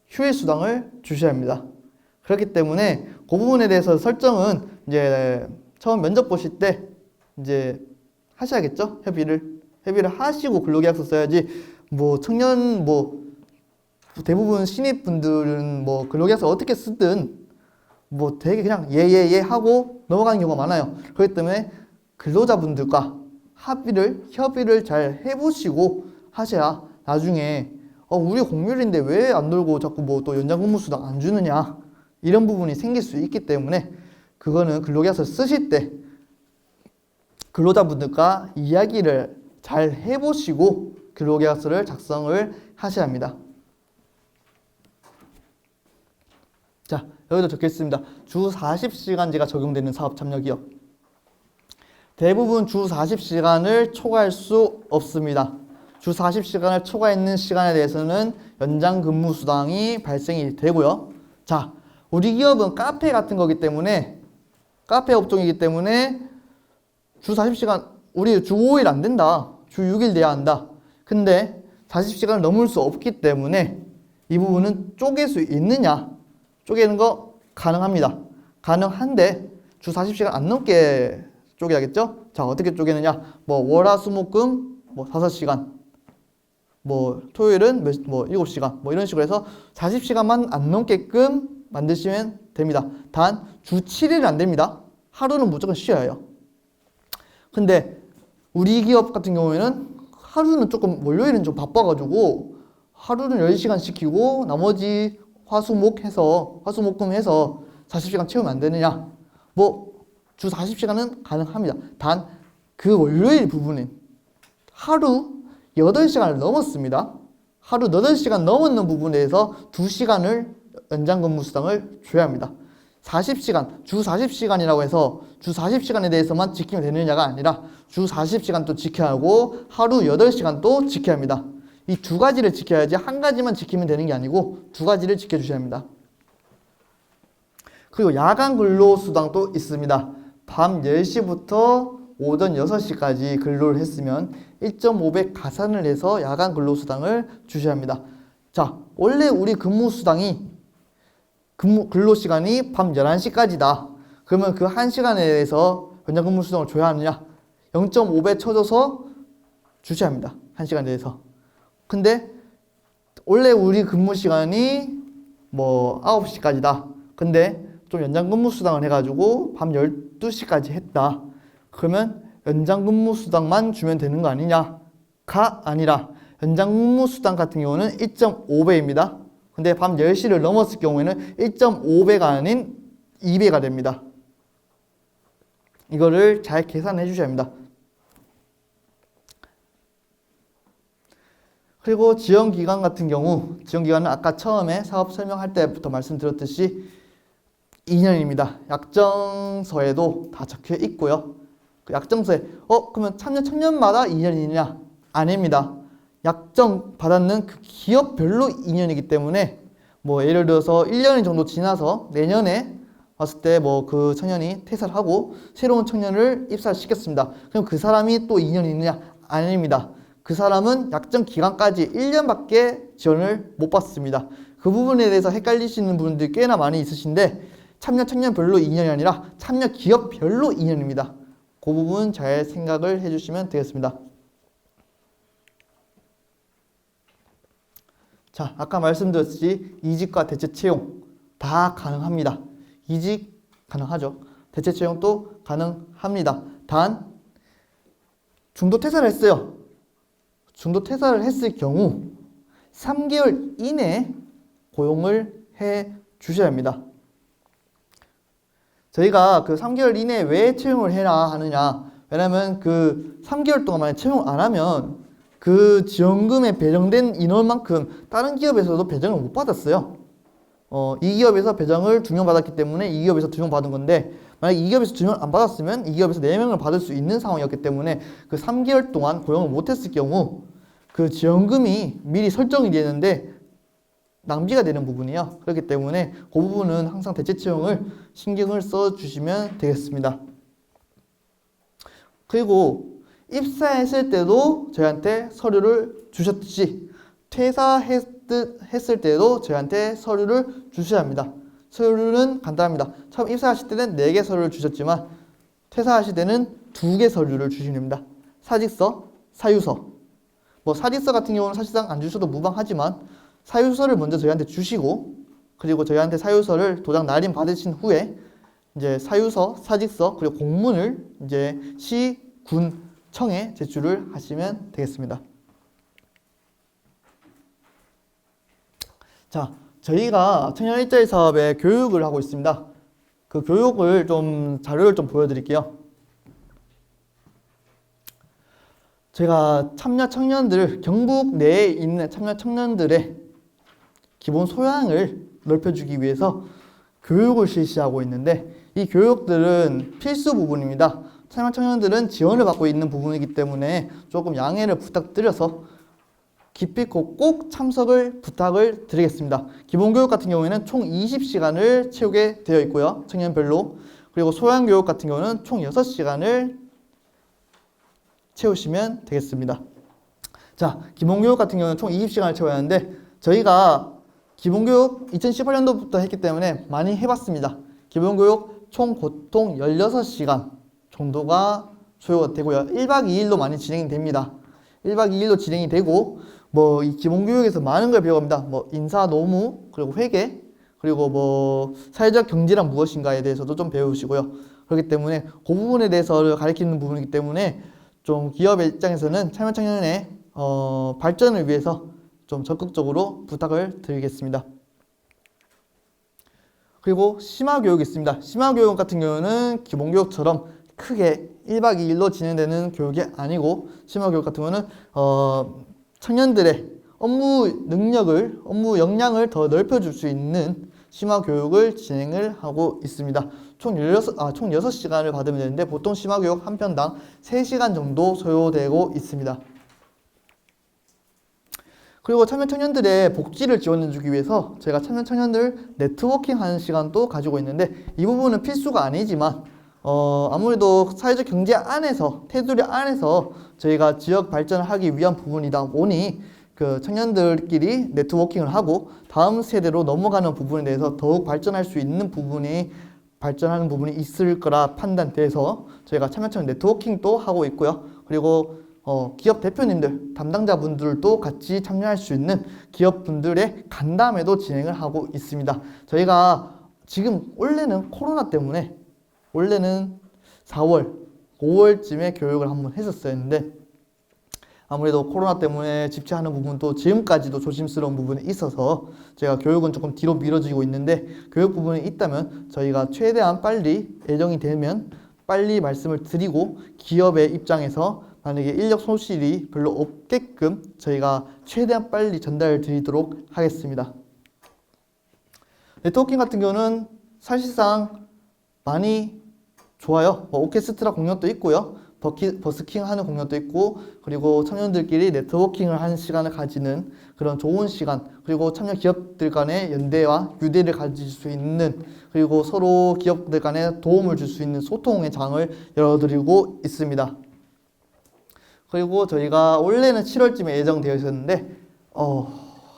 휴일수당을 주셔야 합니다. 그렇기 때문에 그 부분에 대해서 설정은 이제 처음 면접 보실 때 이제 하셔야겠죠? 협의를 하시고 근로계약서 써야지 청년 대부분 신입분들은 근로계약서 어떻게 쓰든 되게 그냥 예 하고 넘어가는 경우가 많아요. 그렇기 때문에 근로자분들과 협의를 잘 해보시고 하셔야 나중에 우리 공휴일인데 왜 안 놀고 자꾸 또 연장근무수당 안 주느냐 이런 부분이 생길 수 있기 때문에 그거는 근로계약서 쓰실 때 근로자분들과 이야기를 잘 해보시고 근로계약서를 작성을 하셔야 합니다. 자, 여기도 적혀있습니다. 주 40시간제가 적용되는 사업참여기업. 대부분 주 40시간을 초과할 수 없습니다. 주 40시간을 초과했는 시간에 대해서는 연장근무수당이 발생이 되고요. 자, 우리 기업은 카페 같은 거기 때문에 카페 업종이기 때문에 주 40시간 우리 주 5일 안 된다. 주 6일 돼야 한다. 근데 40시간을 넘을 수 없기 때문에 이 부분은 쪼갤 수 있느냐? 쪼개는 거 가능합니다. 가능한데 주 40시간 안 넘게 쪼개야겠죠? 자, 어떻게 쪼개느냐? 월화수목금 5시간 토요일은 7시간 이런 식으로 해서 40시간만 안 넘게끔 만드시면 됩니다. 단 주 7일은 안 됩니다. 하루는 무조건 쉬어야 해요. 근데 우리 기업 같은 경우에는 하루는 조금 월요일은 좀 바빠가지고 하루는 10시간 시키고 나머지 화수목금 해서 40시간 채우면 안 되느냐? 주 40시간은 가능합니다. 단 그 월요일 부분은 하루 8시간을 넘었습니다. 하루 8시간 넘었는 부분에서 2시간을 연장근무수당을 줘야 합니다. 40시간, 주 40시간이라고 해서 주 40시간에 대해서만 지키면 되느냐가 아니라 주 40시간도 지켜야 하고 하루 8시간도 지켜야 합니다. 이 두 가지를 지켜야지 한 가지만 지키면 되는 게 아니고 두 가지를 지켜주셔야 합니다. 그리고 야간 근로수당도 있습니다. 밤 10시부터 오전 6시까지 근로를 했으면 1.5배 가산을 해서 야간 근로수당을 주셔야 합니다. 자, 원래 우리 근로시간이 밤 11시까지다. 그러면 그 1시간에 대해서 연장근무수당을 줘야 하느냐? 0.5배 쳐줘서 주셔야 합니다. 1시간에 대해서. 근데 원래 우리 근무시간이 9시까지다. 근데 좀 연장근무수당을 해가지고 밤 12시까지 했다. 그러면 연장근무수당만 주면 되는 거 아니냐가 아니라 연장근무수당 같은 경우는 1.5배입니다. 근데 밤 10시를 넘었을 경우에는 1.5배가 아닌 2배가 됩니다. 이거를 잘 계산해 주셔야 합니다. 그리고 지원기간 같은 경우, 지원기간은 아까 처음에 사업 설명할 때부터 말씀드렸듯이 2년입니다. 약정서에도 다 적혀 있고요. 그 약정서에 그러면 참여 청년마다 2년이냐? 아닙니다. 약정 받았는 그 기업별로 2년이기 때문에 뭐 예를 들어서 1년 정도 지나서 내년에 왔을 때 뭐 그 청년이 퇴사를 하고 새로운 청년을 입사를 시켰습니다. 그럼 그 사람이 또 2년이 있느냐? 아닙니다. 그 사람은 약정 기간까지 1년밖에 지원을 못 받습니다. 그 부분에 대해서 헷갈리시는 분들이 꽤나 많이 있으신데 참여 청년별로 2년이 아니라 참여 기업별로 2년입니다. 그 부분 잘 생각을 해주시면 되겠습니다. 자, 아까 말씀드렸듯이 이직과 대체 채용 다 가능합니다. 이직 가능하죠. 대체 채용도 가능합니다. 단 중도 퇴사를 했어요. 중도 퇴사를 했을 경우 3개월 이내에 고용을 해 주셔야 합니다. 저희가 그 3개월 이내에 왜 채용을 해라 하느냐. 왜냐면 그 3개월 동안 만약 채용 안 하면 그 지원금에 배정된 인원만큼 다른 기업에서도 배정을 못 받았어요. 이 기업에서 배정을 2명 받았기 때문에 이 기업에서 2명 받은 건데 만약 이 기업에서 2명 안 받았으면 이 기업에서 4명을 받을 수 있는 상황이었기 때문에 그 3개월 동안 고용을 못했을 경우 그 지원금이 미리 설정이 되는데 낭비가 되는 부분이에요. 그렇기 때문에 그 부분은 항상 대체 채용을 신경을 써 주시면 되겠습니다. 그리고 입사했을 때도 저희한테 서류를 주셨듯이 퇴사했을 때도 저희한테 서류를 주셔야 합니다. 서류는 간단합니다. 처음 입사하실 때는 4개 서류를 주셨지만 퇴사하실 때는 2개 서류를 주시면 됩니다. 사직서, 사유서. 뭐 사직서 같은 경우는 사실상 안 주셔도 무방하지만 사유서를 먼저 저희한테 주시고 그리고 저희한테 사유서를 도장 날인 받으신 후에 이제 사유서, 사직서 그리고 공문을 이제 시, 군, 청에 제출을 하시면 되겠습니다. 자, 저희가 청년 일자리 사업에 교육을 하고 있습니다. 그 교육을 자료를 좀 보여드릴게요. 제가 참여 청년들, 경북 내에 있는 참여 청년들의 기본 소양을 넓혀주기 위해서 교육을 실시하고 있는데 이 교육들은 필수 부분입니다. 참여 청년들은 지원을 받고 있는 부분이기 때문에 조금 양해를 부탁드려서 기필코 꼭 참석을 부탁을 드리겠습니다. 기본교육 같은 경우에는 총 20시간을 채우게 되어 있고요. 청년별로. 그리고 소양교육 같은 경우는 총 6시간을 채우시면 되겠습니다. 자, 기본교육 같은 경우는 총 20시간을 채워야 하는데 저희가 기본교육 2018년도부터 했기 때문에 많이 해봤습니다. 기본교육 총 보통 16시간 정도가 소요가 되고요. 1박 2일로 많이 진행이 됩니다. 1박 2일로 진행이 되고 뭐 이 기본교육에서 많은 걸 배워갑니다. 뭐 인사, 노무, 그리고 회계, 그리고 뭐 사회적 경제란 무엇인가에 대해서도 좀 배우시고요. 그렇기 때문에 그 부분에 대해서 가르치는 부분이기 때문에 좀 기업의 입장에서는 참여 청년의 발전을 위해서 좀 적극적으로 부탁을 드리겠습니다. 그리고 심화교육이 있습니다. 심화교육 같은 경우는 기본교육처럼 크게 1박 2일로 진행되는 교육이 아니고 심화교육 같은 경우는 청년들의 업무 능력을, 업무 역량을 더 넓혀줄 수 있는 심화교육을 진행을 하고 있습니다. 총 6시간을 받으면 되는데 보통 심화교육 한 편당 3시간 정도 소요되고 있습니다. 그리고 참여 청년들의 복지를 지원해주기 위해서 저희가 참여 청년들 네트워킹 하는 시간도 가지고 있는데 이 부분은 필수가 아니지만 아무래도 사회적 경제 안에서, 테두리 안에서 저희가 지역 발전을 하기 위한 부분이다 보니 그 청년들끼리 네트워킹을 하고 다음 세대로 넘어가는 부분에 대해서 더욱 발전할 수 있는 발전하는 부분이 있을 거라 판단돼서 저희가 참여청년 네트워킹도 하고 있고요. 그리고 기업 대표님들, 담당자분들도 같이 참여할 수 있는 기업분들의 간담회도 진행을 하고 있습니다. 저희가 지금 원래는 코로나 때문에 원래는 4월, 5월쯤에 교육을 한번 했었었는데 아무래도 코로나 때문에 집체하는 부분도 지금까지도 조심스러운 부분이 있어서 제가 교육은 조금 뒤로 미뤄지고 있는데 교육 부분이 있다면 저희가 최대한 빨리 예정이 되면 빨리 말씀을 드리고 기업의 입장에서 만약에 인력 소실이 별로 없게끔 저희가 최대한 빨리 전달 드리도록 하겠습니다. 네트워킹 같은 경우는 사실상 많이 좋아요. 오케스트라 공연도 있고요. 버스킹 하는 공연도 있고, 그리고 청년들끼리 네트워킹을 하는 시간을 가지는 그런 좋은 시간, 그리고 청년 기업들 간의 연대와 유대를 가질 수 있는, 그리고 서로 기업들 간에 도움을 줄 수 있는 소통의 장을 열어드리고 있습니다. 그리고 저희가 원래는 7월쯤에 예정되어 있었는데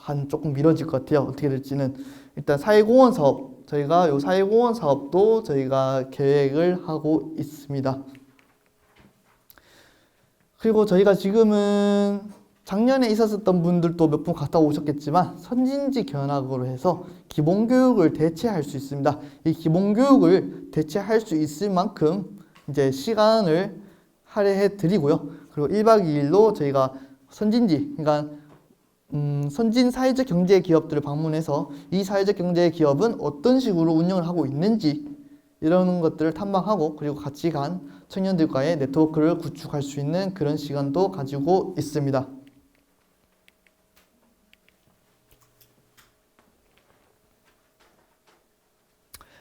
한 조금 미뤄질 것 같아요. 어떻게 될지는. 일단 사회공헌 사업, 저희가 요 사회공헌 사업도 저희가 계획을 하고 있습니다. 그리고 저희가 지금은 작년에 있었던 분들도 몇 분 갔다 오셨겠지만 선진지 견학으로 해서 기본교육을 대체할 수 있습니다. 이 기본교육을 대체할 수 있을 만큼 이제 시간을 할애해 드리고요. 그리고 1박 2일로 저희가 선진지, 그러니까 선진 사회적 경제 기업들을 방문해서 이 사회적 경제 기업은 어떤 식으로 운영을 하고 있는지 이런 것들을 탐방하고, 그리고 같이 간 청년들과의 네트워크를 구축할 수 있는 그런 시간도 가지고 있습니다.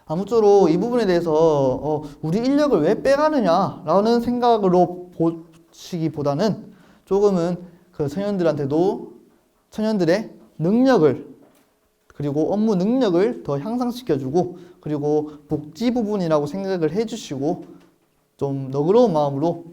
아무쪼록 이 부분에 대해서 우리 인력을 왜 빼가느냐 라는 생각으로 보시기보다는 조금은 그 청년들의 능력을, 그리고 업무 능력을 더 향상시켜주고, 그리고 복지 부분이라고 생각을 해주시고 좀 너그러운 마음으로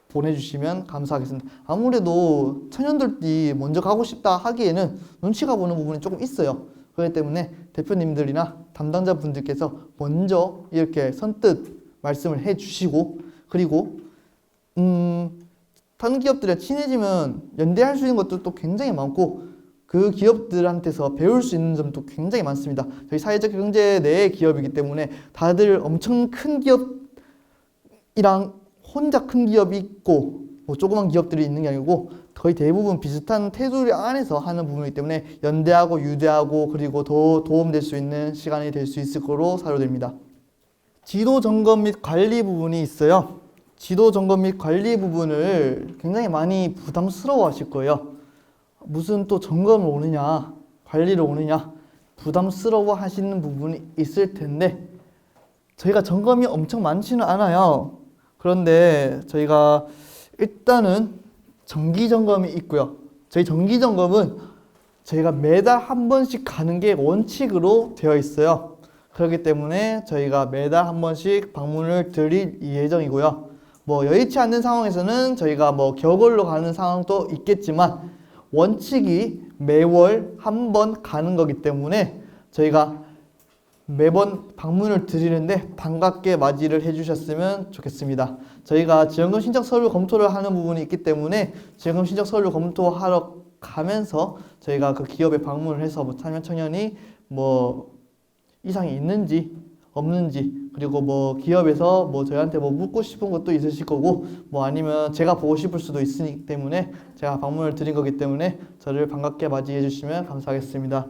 보내주시면 감사하겠습니다. 아무래도 청년들이 먼저 가고 싶다 하기에는 눈치가 보는 부분이 조금 있어요. 그렇기 때문에 대표님들이나 담당자분들께서 먼저 이렇게 선뜻 말씀을 해주시고, 그리고 다른 기업들이랑 친해지면 연대할 수 있는 것들도 굉장히 많고, 그 기업들한테서 배울 수 있는 점도 굉장히 많습니다. 저희 사회적 경제 내의 기업이기 때문에 다들 엄청 큰 기업이랑 혼자 큰 기업이 있고 뭐 조그만 기업들이 있는 게 아니고 거의 대부분 비슷한 테두리 안에서 하는 부분이기 때문에 연대하고 유대하고, 그리고 더 도움될 수 있는 시간이 될 수 있을 거로 사료됩니다. 지도 점검 및 관리 부분이 있어요. 지도 점검 및 관리 부분을 굉장히 많이 부담스러워 하실 거예요. 무슨 또 점검을 오느냐, 관리를 오느냐 부담스러워 하시는 부분이 있을 텐데, 저희가 점검이 엄청 많지는 않아요. 그런데 저희가 일단은 정기 점검이 있고요. 저희 정기 점검은 저희가 매달 한 번씩 가는 게 원칙으로 되어 있어요. 그렇기 때문에 저희가 매달 한 번씩 방문을 드릴 예정이고요. 뭐 여의치 않는 상황에서는 저희가 뭐 격월로 가는 상황도 있겠지만 원칙이 매월 한 번 가는 거기 때문에 저희가 매번 방문을 드리는데 반갑게 맞이를 해주셨으면 좋겠습니다. 저희가 지원금 신청 서류 검토를 하는 부분이 있기 때문에 지원금 신청 서류 검토하러 가면서 저희가 그 기업에 방문을 해서 뭐 참여 청년이 뭐 이상이 있는지 없는지, 그리고 뭐 기업에서 뭐 저희한테 뭐 묻고 싶은 것도 있으실 거고, 뭐 아니면 제가 보고 싶을 수도 있으기 때문에 제가 방문을 드린 거기 때문에 저를 반갑게 맞이해 주시면 감사하겠습니다.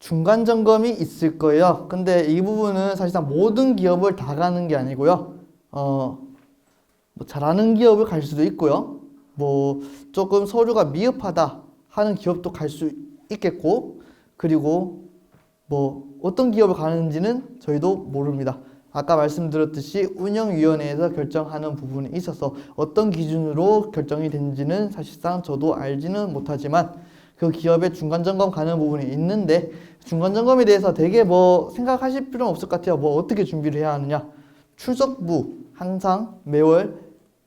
중간 점검이 있을 거예요. 근데 이 부분은 사실상 모든 기업을 다 가는 게 아니고요. 뭐 잘하는 기업을 갈 수도 있고요. 뭐 조금 서류가 미흡하다 하는 기업도 갈 수 있겠고, 그리고 뭐 어떤 기업을 가는지는 저희도 모릅니다. 아까 말씀드렸듯이 운영위원회에서 결정하는 부분이 있어서 어떤 기준으로 결정이 된지는 사실상 저도 알지는 못하지만 그 기업의 중간점검 가는 부분이 있는데, 중간점검에 대해서 되게 뭐 생각하실 필요는 없을 것 같아요. 뭐 어떻게 준비를 해야 하느냐. 출석부 항상 매월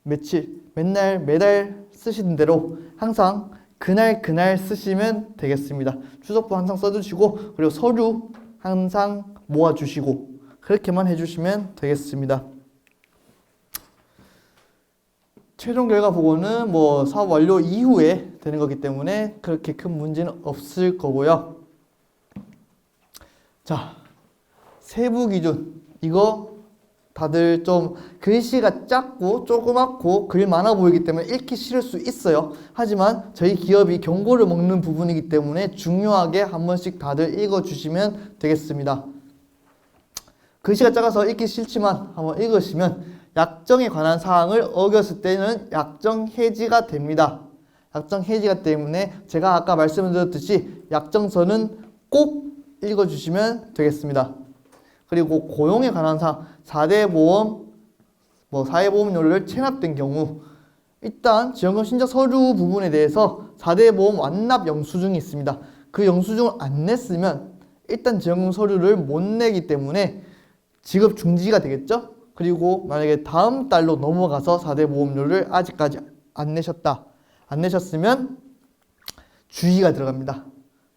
며칠 맨날 매달 쓰시는 대로 항상 그날 쓰시면 되겠습니다. 출석부 항상 써주시고, 그리고 서류 항상 모아주시고, 그렇게만 해주시면 되겠습니다. 최종 결과 보고는 뭐 사업 완료 이후에 되는 거기 때문에 그렇게 큰 문제는 없을 거고요. 자, 세부 기준. 이거 다들 좀 글씨가 작고 조그맣고 글 많아 보이기 때문에 읽기 싫을 수 있어요. 하지만 저희 기업이 경고를 먹는 부분이기 때문에 중요하게 한 번씩 다들 읽어주시면 되겠습니다. 글씨가 작아서 읽기 싫지만 한번 읽으시면 약정에 관한 사항을 어겼을 때는 약정 해지가 됩니다. 약정 해지가 때문에 제가 아까 말씀드렸듯이 약정서는 꼭 읽어주시면 되겠습니다. 그리고 고용에 관한 사항, 4대 보험, 사회보험료를 체납된 경우 일단 지원금 신청 서류 부분에 대해서 4대 보험 완납 영수증이 있습니다. 그 영수증을 안 냈으면 일단 지원금 서류를 못 내기 때문에 지급 중지가 되겠죠? 그리고 만약에 다음 달로 넘어가서 4대 보험료를 아직까지 안 내셨으면 주의가 들어갑니다.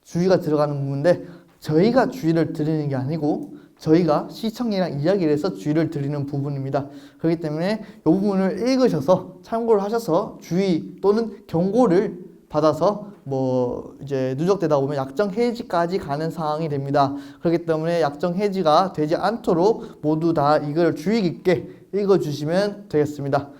주의가 들어가는 부분인데 저희가 주의를 드리는 게 아니고 저희가 시청이랑 이야기를 해서 주의를 드리는 부분입니다. 그렇기 때문에 이 부분을 읽으셔서 참고를 하셔서 주의 또는 경고를 받아서 이제 누적되다 보면 약정 해지까지 가는 상황이 됩니다. 그렇기 때문에 약정 해지가 되지 않도록 모두 다 이걸 주의 깊게 읽어주시면 되겠습니다.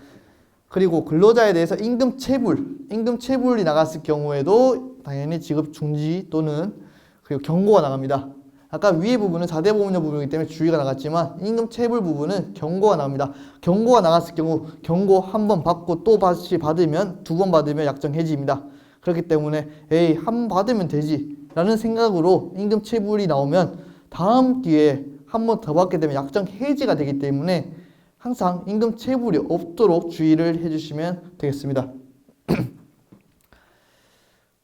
그리고 근로자에 대해서 임금 체불이 나갔을 경우에도 당연히 지급 중지 또는 그리고 경고가 나갑니다. 아까 위에 부분은 4대 보험료 부분이기 때문에 주의가 나갔지만 임금 체불 부분은 경고가 나옵니다. 경고가 나갔을 경우 경고 한 번 받고 또 다시 받으면 2번 받으면 약정 해지입니다. 그렇기 때문에 한 번 받으면 되지 라는 생각으로 임금 체불이 나오면 다음 기회에 한 번 더 받게 되면 약정 해지가 되기 때문에 항상 임금 체불이 없도록 주의를 해주시면 되겠습니다.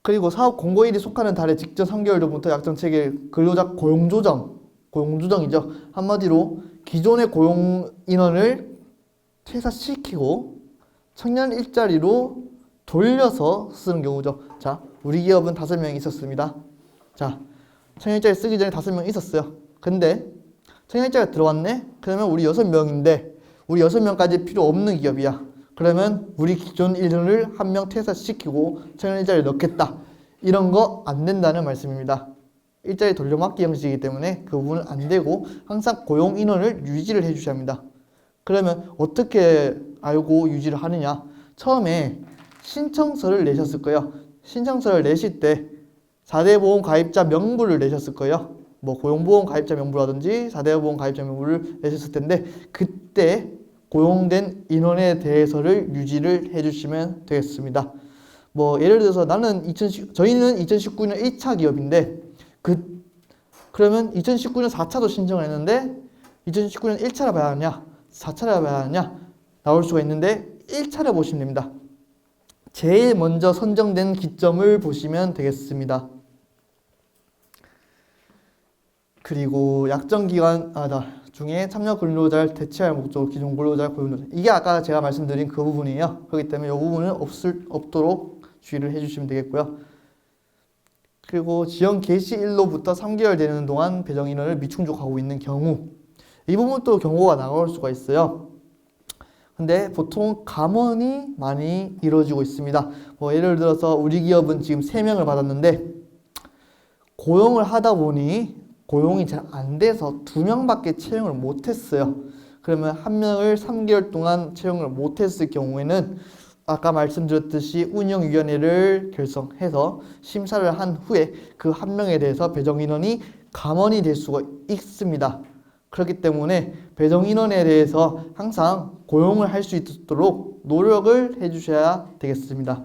그리고 사업 공고일이 속하는 달의 직전 3개월 전부터 약정 체계 근로자 고용조정이죠. 한마디로 기존의 고용 인원을 퇴사시키고 청년 일자리로 돌려서 쓰는 경우죠. 자, 우리 기업은 5명이 있었습니다. 자, 청년 일자리 쓰기 전에 5명 있었어요. 근데 청년 일자리가 들어왔네? 그러면 우리 6명인데 우리 6명까지 필요 없는 기업이야. 그러면 우리 기존 인원을 1명 퇴사시키고 청년 일자리를 넣겠다. 이런 거 안 된다는 말씀입니다. 일자리 돌려막기 형식이기 때문에 그 부분은 안 되고 항상 고용 인원을 유지를 해주셔야 합니다. 그러면 어떻게 알고 유지를 하느냐? 처음에 신청서를 내셨을 거예요. 신청서를 내실 때 4대 보험 가입자 명부를 내셨을 거예요. 고용보험 가입자 명부라든지 4대 보험 가입자 명부를 내셨을 텐데 그때 고용된 인원에 대해서를 유지를 해주시면 되겠습니다. 예를 들어서 저희는 2019년 1차 기업인데 그러면 2019년 4차도 신청을 했는데 2019년 1차를 봐야 하냐 4차를 봐야 하냐 나올 수가 있는데 1차를 보시면 됩니다. 제일 먼저 선정된 기점을 보시면 되겠습니다. 그리고 약정기간 중에 참여 근로자를 대체할 목적으로 기존 근로자를 고용조정. 이게 아까 제가 말씀드린 그 부분이에요. 그렇기 때문에 이 부분은 없도록 주의를 해주시면 되겠고요. 그리고 지원 개시일로부터 3개월 되는 동안 배정 인원을 미충족하고 있는 경우 이 부분도 경고가 나올 수가 있어요. 근데 보통 감원이 많이 이루어지고 있습니다. 예를 들어서 우리 기업은 지금 3명을 받았는데 고용을 하다 보니 고용이 잘 안 돼서 2명밖에 채용을 못했어요. 그러면 1명을 3개월 동안 채용을 못했을 경우에는 아까 말씀드렸듯이 운영위원회를 결성해서 심사를 한 후에 그 1명에 대해서 배정인원이 감원이 될 수가 있습니다. 그렇기 때문에 배정인원에 대해서 항상 고용을 할 수 있도록 노력을 해주셔야 되겠습니다.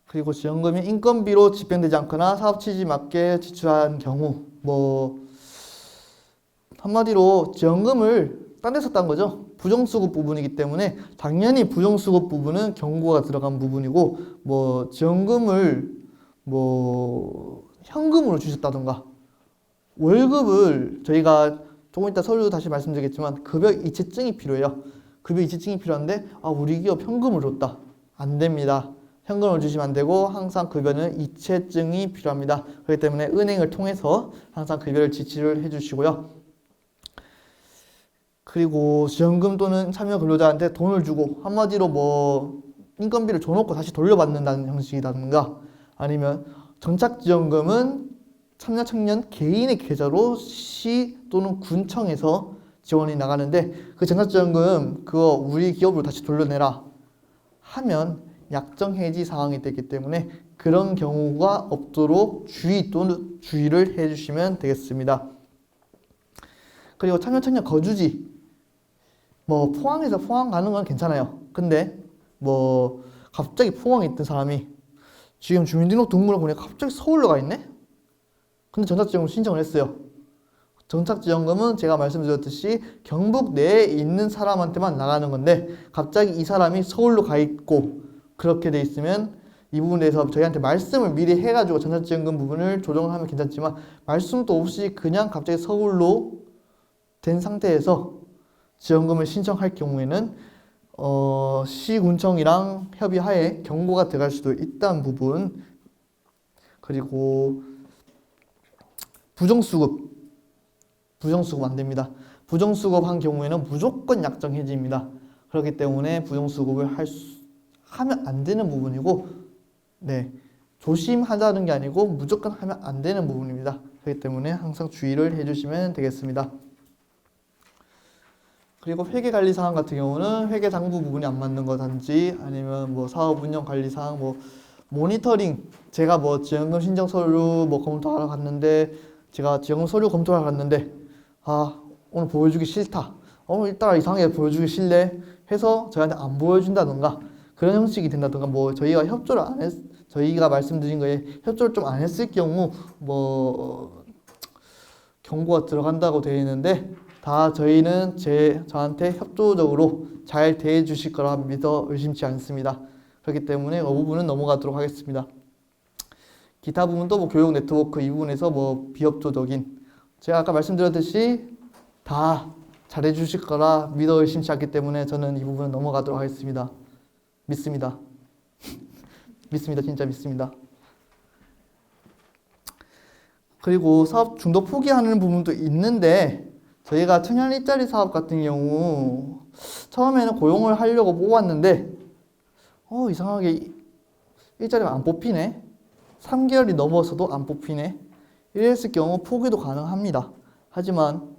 그리고 지원금이 인건비로 집행되지 않거나 사업 취지 맞게 지출한 경우 한마디로 지원금을 딴 데 썼다는 거죠. 부정수급 부분이기 때문에 당연히 부정수급 부분은 경고가 들어간 부분이고 지원금을 현금으로 주셨다던가 월급을 저희가 조금 이따 서류 다시 말씀드리겠지만 급여 이체증이 필요해요. 급여 이체증이 필요한데 우리 기업 현금을 줬다. 안 됩니다. 현금을 주시면 안 되고 항상 급여는 이체증이 필요합니다. 그렇기 때문에 은행을 통해서 항상 급여를 지출을 해주시고요. 그리고 지원금 또는 참여 근로자한테 돈을 주고 한마디로 인건비를 줘놓고 다시 돌려받는다는 형식이라든가 아니면 정착지원금은 참여 청년 개인의 계좌로 시 또는 군청에서 지원이 나가는데 그 정착지원금 그거 우리 기업으로 다시 돌려내라 하면 약정 해지 상황이 되기 때문에 그런 경우가 없도록 주의 또는 주의를 해주시면 되겠습니다. 그리고 참여 청년 거주지 뭐 포항에서 포항 가는 건 괜찮아요. 근데 뭐 갑자기 포항에 있던 사람이 지금 주민등록등록물을 보니까 갑자기 서울로 가 있네? 근데 전착지원금 신청을 했어요. 전착지원금은 제가 말씀드렸듯이 경북 내에 있는 사람한테만 나가는 건데 갑자기 이 사람이 서울로 가 있고 그렇게 돼 있으면 이 부분에 대해서 저희한테 말씀을 미리 해가지고 전착지원금 부분을 조정을 하면 괜찮지만 말씀도 없이 그냥 갑자기 서울로 된 상태에서 지원금을 신청할 경우에는 시군청이랑 협의하에 경고가 들어갈 수도 있다는 부분. 그리고 부정수급 안 됩니다. 부정수급 한 경우에는 무조건 약정 해지입니다. 그렇기 때문에 부정수급을 하면 안 되는 부분이고, 네, 조심하자는 게 아니고 무조건 하면 안 되는 부분입니다. 그렇기 때문에 항상 주의를 해주시면 되겠습니다. 그리고 회계관리사항 같은 경우는 회계장부 부분이 안 맞는 거든지 아니면 뭐 사업운영관리사항, 뭐 모니터링, 제가 뭐 지원금 신청 서류 뭐 검토하러 갔는데 제가 지원금 서류 검토하러 갔는데 오늘 보여주기 싫다, 오늘 이따가 이상하게 보여주기 싫네 해서 저희한테 안 보여준다던가 그런 형식이 된다던가 뭐 저희가 협조를 안 했, 저희가 말씀드린 거에 협조를 좀 안 했을 경우 뭐 경고가 들어간다고 되어 있는데 다 저희는 저한테 협조적으로 잘 대해 주실 거라 믿어 의심치 않습니다. 그렇기 때문에 이 부분은 넘어가도록 하겠습니다. 기타 부분도 뭐 교육 네트워크 이 부분에서 뭐 비협조적인, 제가 아까 말씀드렸듯이 다 잘해 주실 거라 믿어 의심치 않기 때문에 저는 이 부분은 넘어가도록 하겠습니다. 믿습니다. 믿습니다. 진짜 믿습니다. 그리고 사업 중도 포기하는 부분도 있는데 저희가 청년 일자리 사업 같은 경우 처음에는 고용을 하려고 뽑았는데 이상하게 일자리가 안 뽑히네, 3개월이 넘어서도 안 뽑히네, 이랬을 경우 포기도 가능합니다. 하지만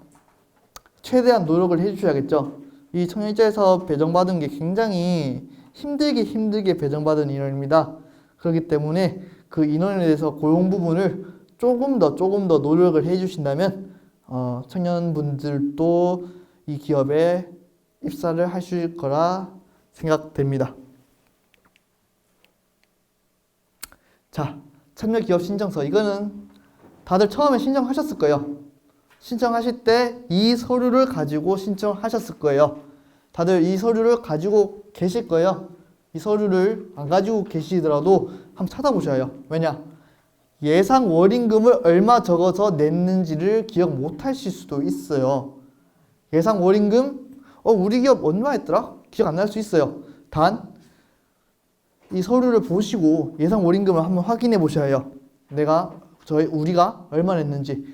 최대한 노력을 해주셔야겠죠. 이 청년 일자리 사업 배정받은 게 굉장히 힘들게 배정받은 인원입니다. 그렇기 때문에 그 인원에 대해서 고용 부분을 조금 더 노력을 해주신다면 청년분들도 이 기업에 입사를 하실 거라 생각됩니다. 자, 참여기업 신청서, 이거는 다들 처음에 신청하셨을 거예요. 신청하실 때 이 서류를 가지고 신청하셨을 거예요. 다들 이 서류를 가지고 계실 거예요. 이 서류를 안 가지고 계시더라도 한번 찾아보셔야 해요. 왜냐? 예상 월임금을 얼마 적어서 냈는지를 기억 못 하실 수도 있어요. 예상 월임금, 우리 기업 얼마 했더라? 기억 안 날 수 있어요. 단, 이 서류를 보시고 예상 월임금을 한번 확인해 보셔야 해요. 우리가 얼마 냈는지.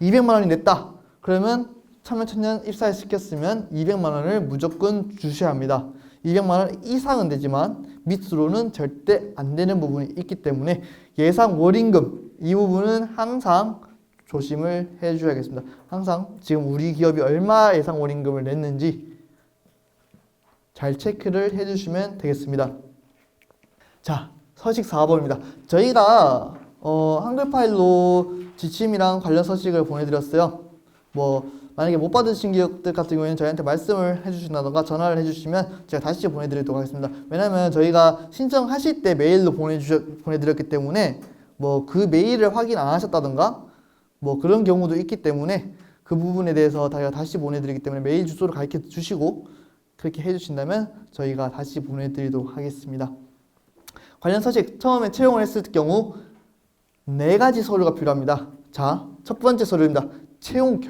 200만 원이 냈다. 그러면 참여청년 입사에 시켰으면 200만 원을 무조건 주셔야 합니다. 200만 원 이상은 되지만 밑으로는 절대 안 되는 부분이 있기 때문에 예상 월임금 이 부분은 항상 조심을 해 주셔야겠습니다. 항상 지금 우리 기업이 얼마 예상 월임금을 냈는지 잘 체크를 해 주시면 되겠습니다. 자, 서식 4번입니다. 저희가 한글 파일로 지침이랑 관련 서식을 보내드렸어요. 뭐 만약에 못 받으신 기업들 같은 경우에는 저희한테 말씀을 해주신다던가 전화를 해주시면 제가 다시 보내드리도록 하겠습니다. 왜냐하면 저희가 신청하실 때 메일로 보내드렸기 때문에 뭐 그 메일을 확인 안 하셨다던가 뭐 그런 경우도 있기 때문에 그 부분에 대해서 저희가 다시 보내드리기 때문에 메일 주소를 가르쳐 주시고 그렇게 해주신다면 저희가 다시 보내드리도록 하겠습니다. 관련 서식 처음에 채용을 했을 경우 4가지 서류가 필요합니다. 자, 첫 번째 서류입니다. 채용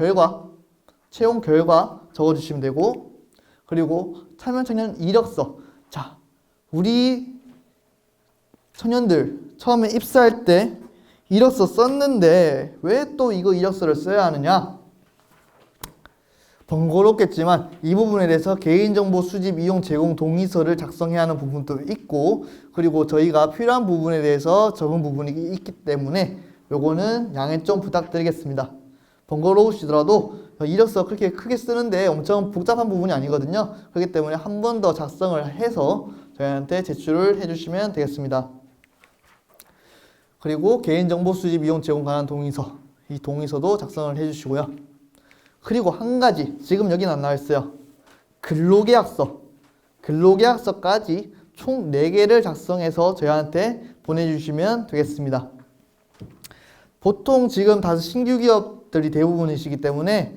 결과 적어주시면 되고, 그리고 참여청년 이력서. 자, 우리 청년들 처음에 입사할 때 이력서 썼는데 왜 또 이거 이력서를 써야 하느냐? 번거롭겠지만 이 부분에 대해서 개인정보 수집 이용 제공 동의서를 작성해야 하는 부분도 있고, 그리고 저희가 필요한 부분에 대해서 적은 부분이 있기 때문에 요거는 양해 좀 부탁드리겠습니다. 번거로우시더라도 이력서 그렇게 크게 쓰는데 엄청 복잡한 부분이 아니거든요. 그렇기 때문에 한 번 더 작성을 해서 저희한테 제출을 해주시면 되겠습니다. 그리고 개인정보 수집 이용 제공 관한 동의서, 이 동의서도 작성을 해주시고요. 그리고 한 가지 지금 여기는 안 나와 있어요. 근로계약서. 근로계약서까지 총 4개를 작성해서 저희한테 보내주시면 되겠습니다. 보통 지금 다 신규 기업들이 대부분이시기 때문에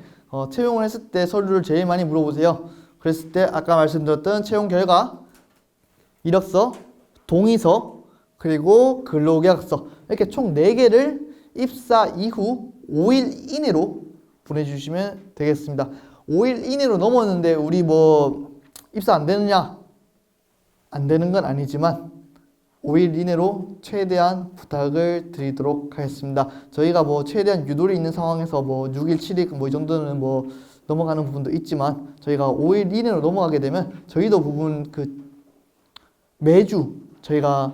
채용을 했을 때 서류를 제일 많이 물어보세요. 그랬을 때 아까 말씀드렸던 채용 결과, 이력서, 동의서, 그리고 근로계약서 이렇게 총 4개를 입사 이후 5일 이내로 보내주시면 되겠습니다. 5일 이내로 넘었는데 우리 뭐 입사 안 되느냐? 안 되는 건 아니지만 5일 이내로 최대한 부탁을 드리도록 하겠습니다. 저희가 뭐 최대한 유도리 있는 상황에서 뭐 6일, 7일 뭐 이 정도는 뭐 넘어가는 부분도 있지만 저희가 5일 이내로 넘어가게 되면 저희도 부분 매주 저희가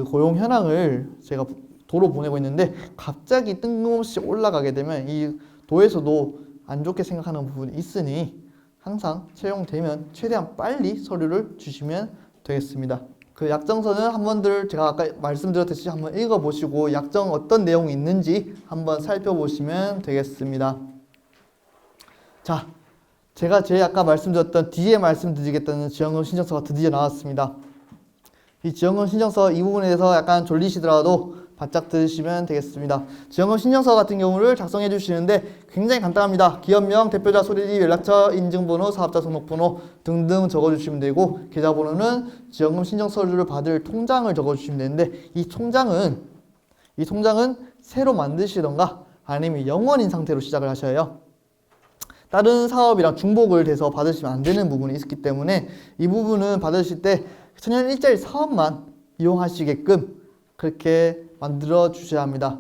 고용 현황을 제가 도로 보내고 있는데 갑자기 뜬금없이 올라가게 되면 이 도에서도 안 좋게 생각하는 부분이 있으니 항상 채용되면 최대한 빨리 서류를 주시면 되겠습니다. 그 약정서는 한번들 제가 아까 말씀드렸듯이 한번 읽어보시고 약정 어떤 내용이 있는지 한번 살펴보시면 되겠습니다. 자, 제가 아까 말씀드렸던 뒤에 말씀드리겠다는 지원금 신청서가 드디어 나왔습니다. 이 지원금 신청서 이 부분에 대해서 약간 졸리시더라도 바짝 들으시면 되겠습니다. 지원금 신청서 같은 경우를 작성해 주시는데 굉장히 간단합니다. 기업명, 대표자 소리지, 연락처, 인증번호, 사업자 등록번호 등등 적어주시면 되고 계좌번호는 지원금 신청 서류를 받을 통장을 적어주시면 되는데 이 통장은 새로 만드시던가 아니면 영원인 상태로 시작을 하셔야 해요. 다른 사업이랑 중복을 돼서 받으시면 안 되는 부분이 있기 때문에 이 부분은 받으실 때 청년 일자리 사업만 이용하시게끔 그렇게 만들어 주셔야 합니다.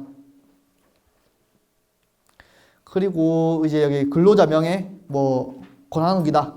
그리고 이제 여기 근로자 명예 뭐 권한욱이다.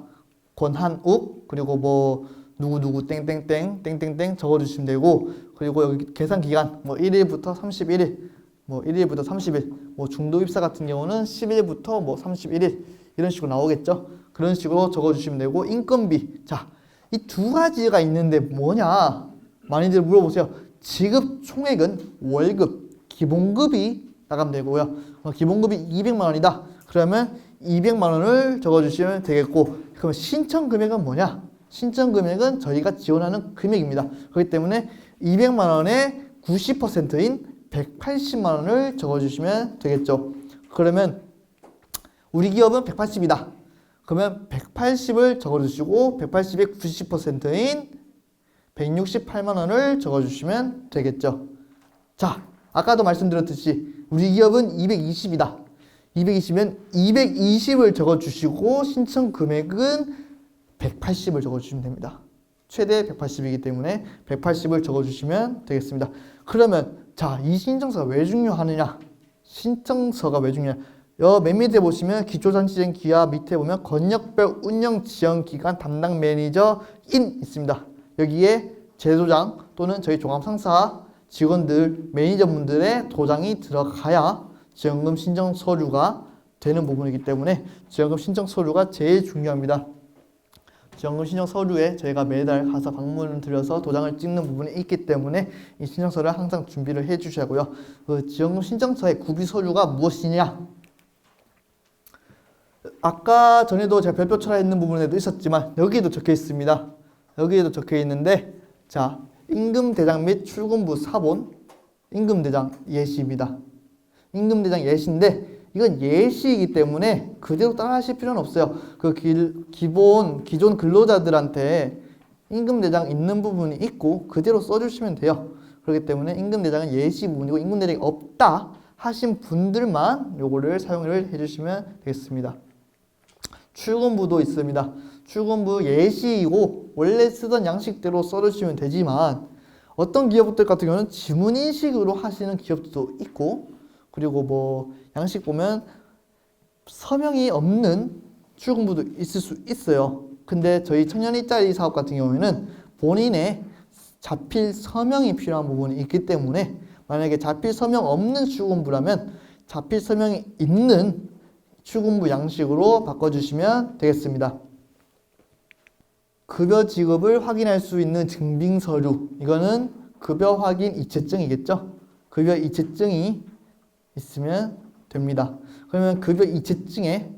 권한욱 그리고 뭐 누구누구 땡땡땡 땡땡땡 적어 주시면 되고 그리고 여기 계산 기간 뭐 1일부터 31일 뭐 1일부터 30일 뭐 중도 입사 같은 경우는 10일부터 뭐 31일 이런 식으로 나오겠죠. 그런 식으로 적어 주시면 되고 인건비. 자, 이 두 가지가 있는데 뭐냐? 많이들 물어보세요. 지급 총액은 월급, 기본급이 나가면 되고요. 기본급이 200만 원이다. 그러면 200만 원을 적어주시면 되겠고 그럼 신청 금액은 뭐냐? 신청 금액은 저희가 지원하는 금액입니다. 그렇기 때문에 200만 원의 90%인 180만 원을 적어주시면 되겠죠. 그러면 우리 기업은 180이다. 그러면 180을 적어주시고 180의 90%인 168만 원을 적어주시면 되겠죠. 자, 아까도 말씀드렸듯이 우리 기업은 220이다. 220이면 220을 적어주시고 신청 금액은 180을 적어주시면 됩니다. 최대 180이기 때문에 180을 적어주시면 되겠습니다. 그러면 자, 이 신청서가 왜 중요하느냐? 신청서가 왜 중요하냐? 맨 밑에 보시면 기초장치적 기하 밑에 보면 권역별 운영 지원 기관 담당 매니저인 있습니다. 여기에 제 도장 또는 저희 종합상사 직원들 매니저분들의 도장이 들어가야 지원금 신청 서류가 되는 부분이기 때문에 지원금 신청 서류가 제일 중요합니다. 지원금 신청 서류에 저희가 매달 가서 방문을 드려서 도장을 찍는 부분이 있기 때문에 이 신청서를 항상 준비를 해 주셔야 하고요. 그 지원금 신청서의 구비 서류가 무엇이냐? 아까 전에도 제가 별표 철화했는 부분에도 있었지만 여기에도 적혀 있습니다. 여기에도 적혀 있는데 자, 임금대장 및 출근부 사본 임금대장 예시입니다. 임금대장 예시인데 이건 예시이기 때문에 그대로 따라 하실 필요는 없어요. 기존 근로자들한테 임금대장 있는 부분이 있고 그대로 써주시면 돼요. 그렇기 때문에 임금대장은 예시 부분이고 임금대장이 없다 하신 분들만 요거를 사용을 해주시면 되겠습니다. 출근부도 있습니다. 출근부 예시이고 원래 쓰던 양식대로 써주시면 되지만 어떤 기업들 같은 경우는 지문인식으로 하시는 기업도 있고 그리고 뭐 양식 보면 서명이 없는 출근부도 있을 수 있어요. 근데 저희 청년 일자리 사업 같은 경우에는 본인의 자필 서명이 필요한 부분이 있기 때문에 만약에 자필 서명 없는 출근부라면 자필 서명이 있는 출근부 양식으로 바꿔주시면 되겠습니다. 급여 지급을 확인할 수 있는 증빙 서류, 이거는 급여 확인 이체증이겠죠? 급여 이체증이 있으면 됩니다. 그러면 급여 이체증에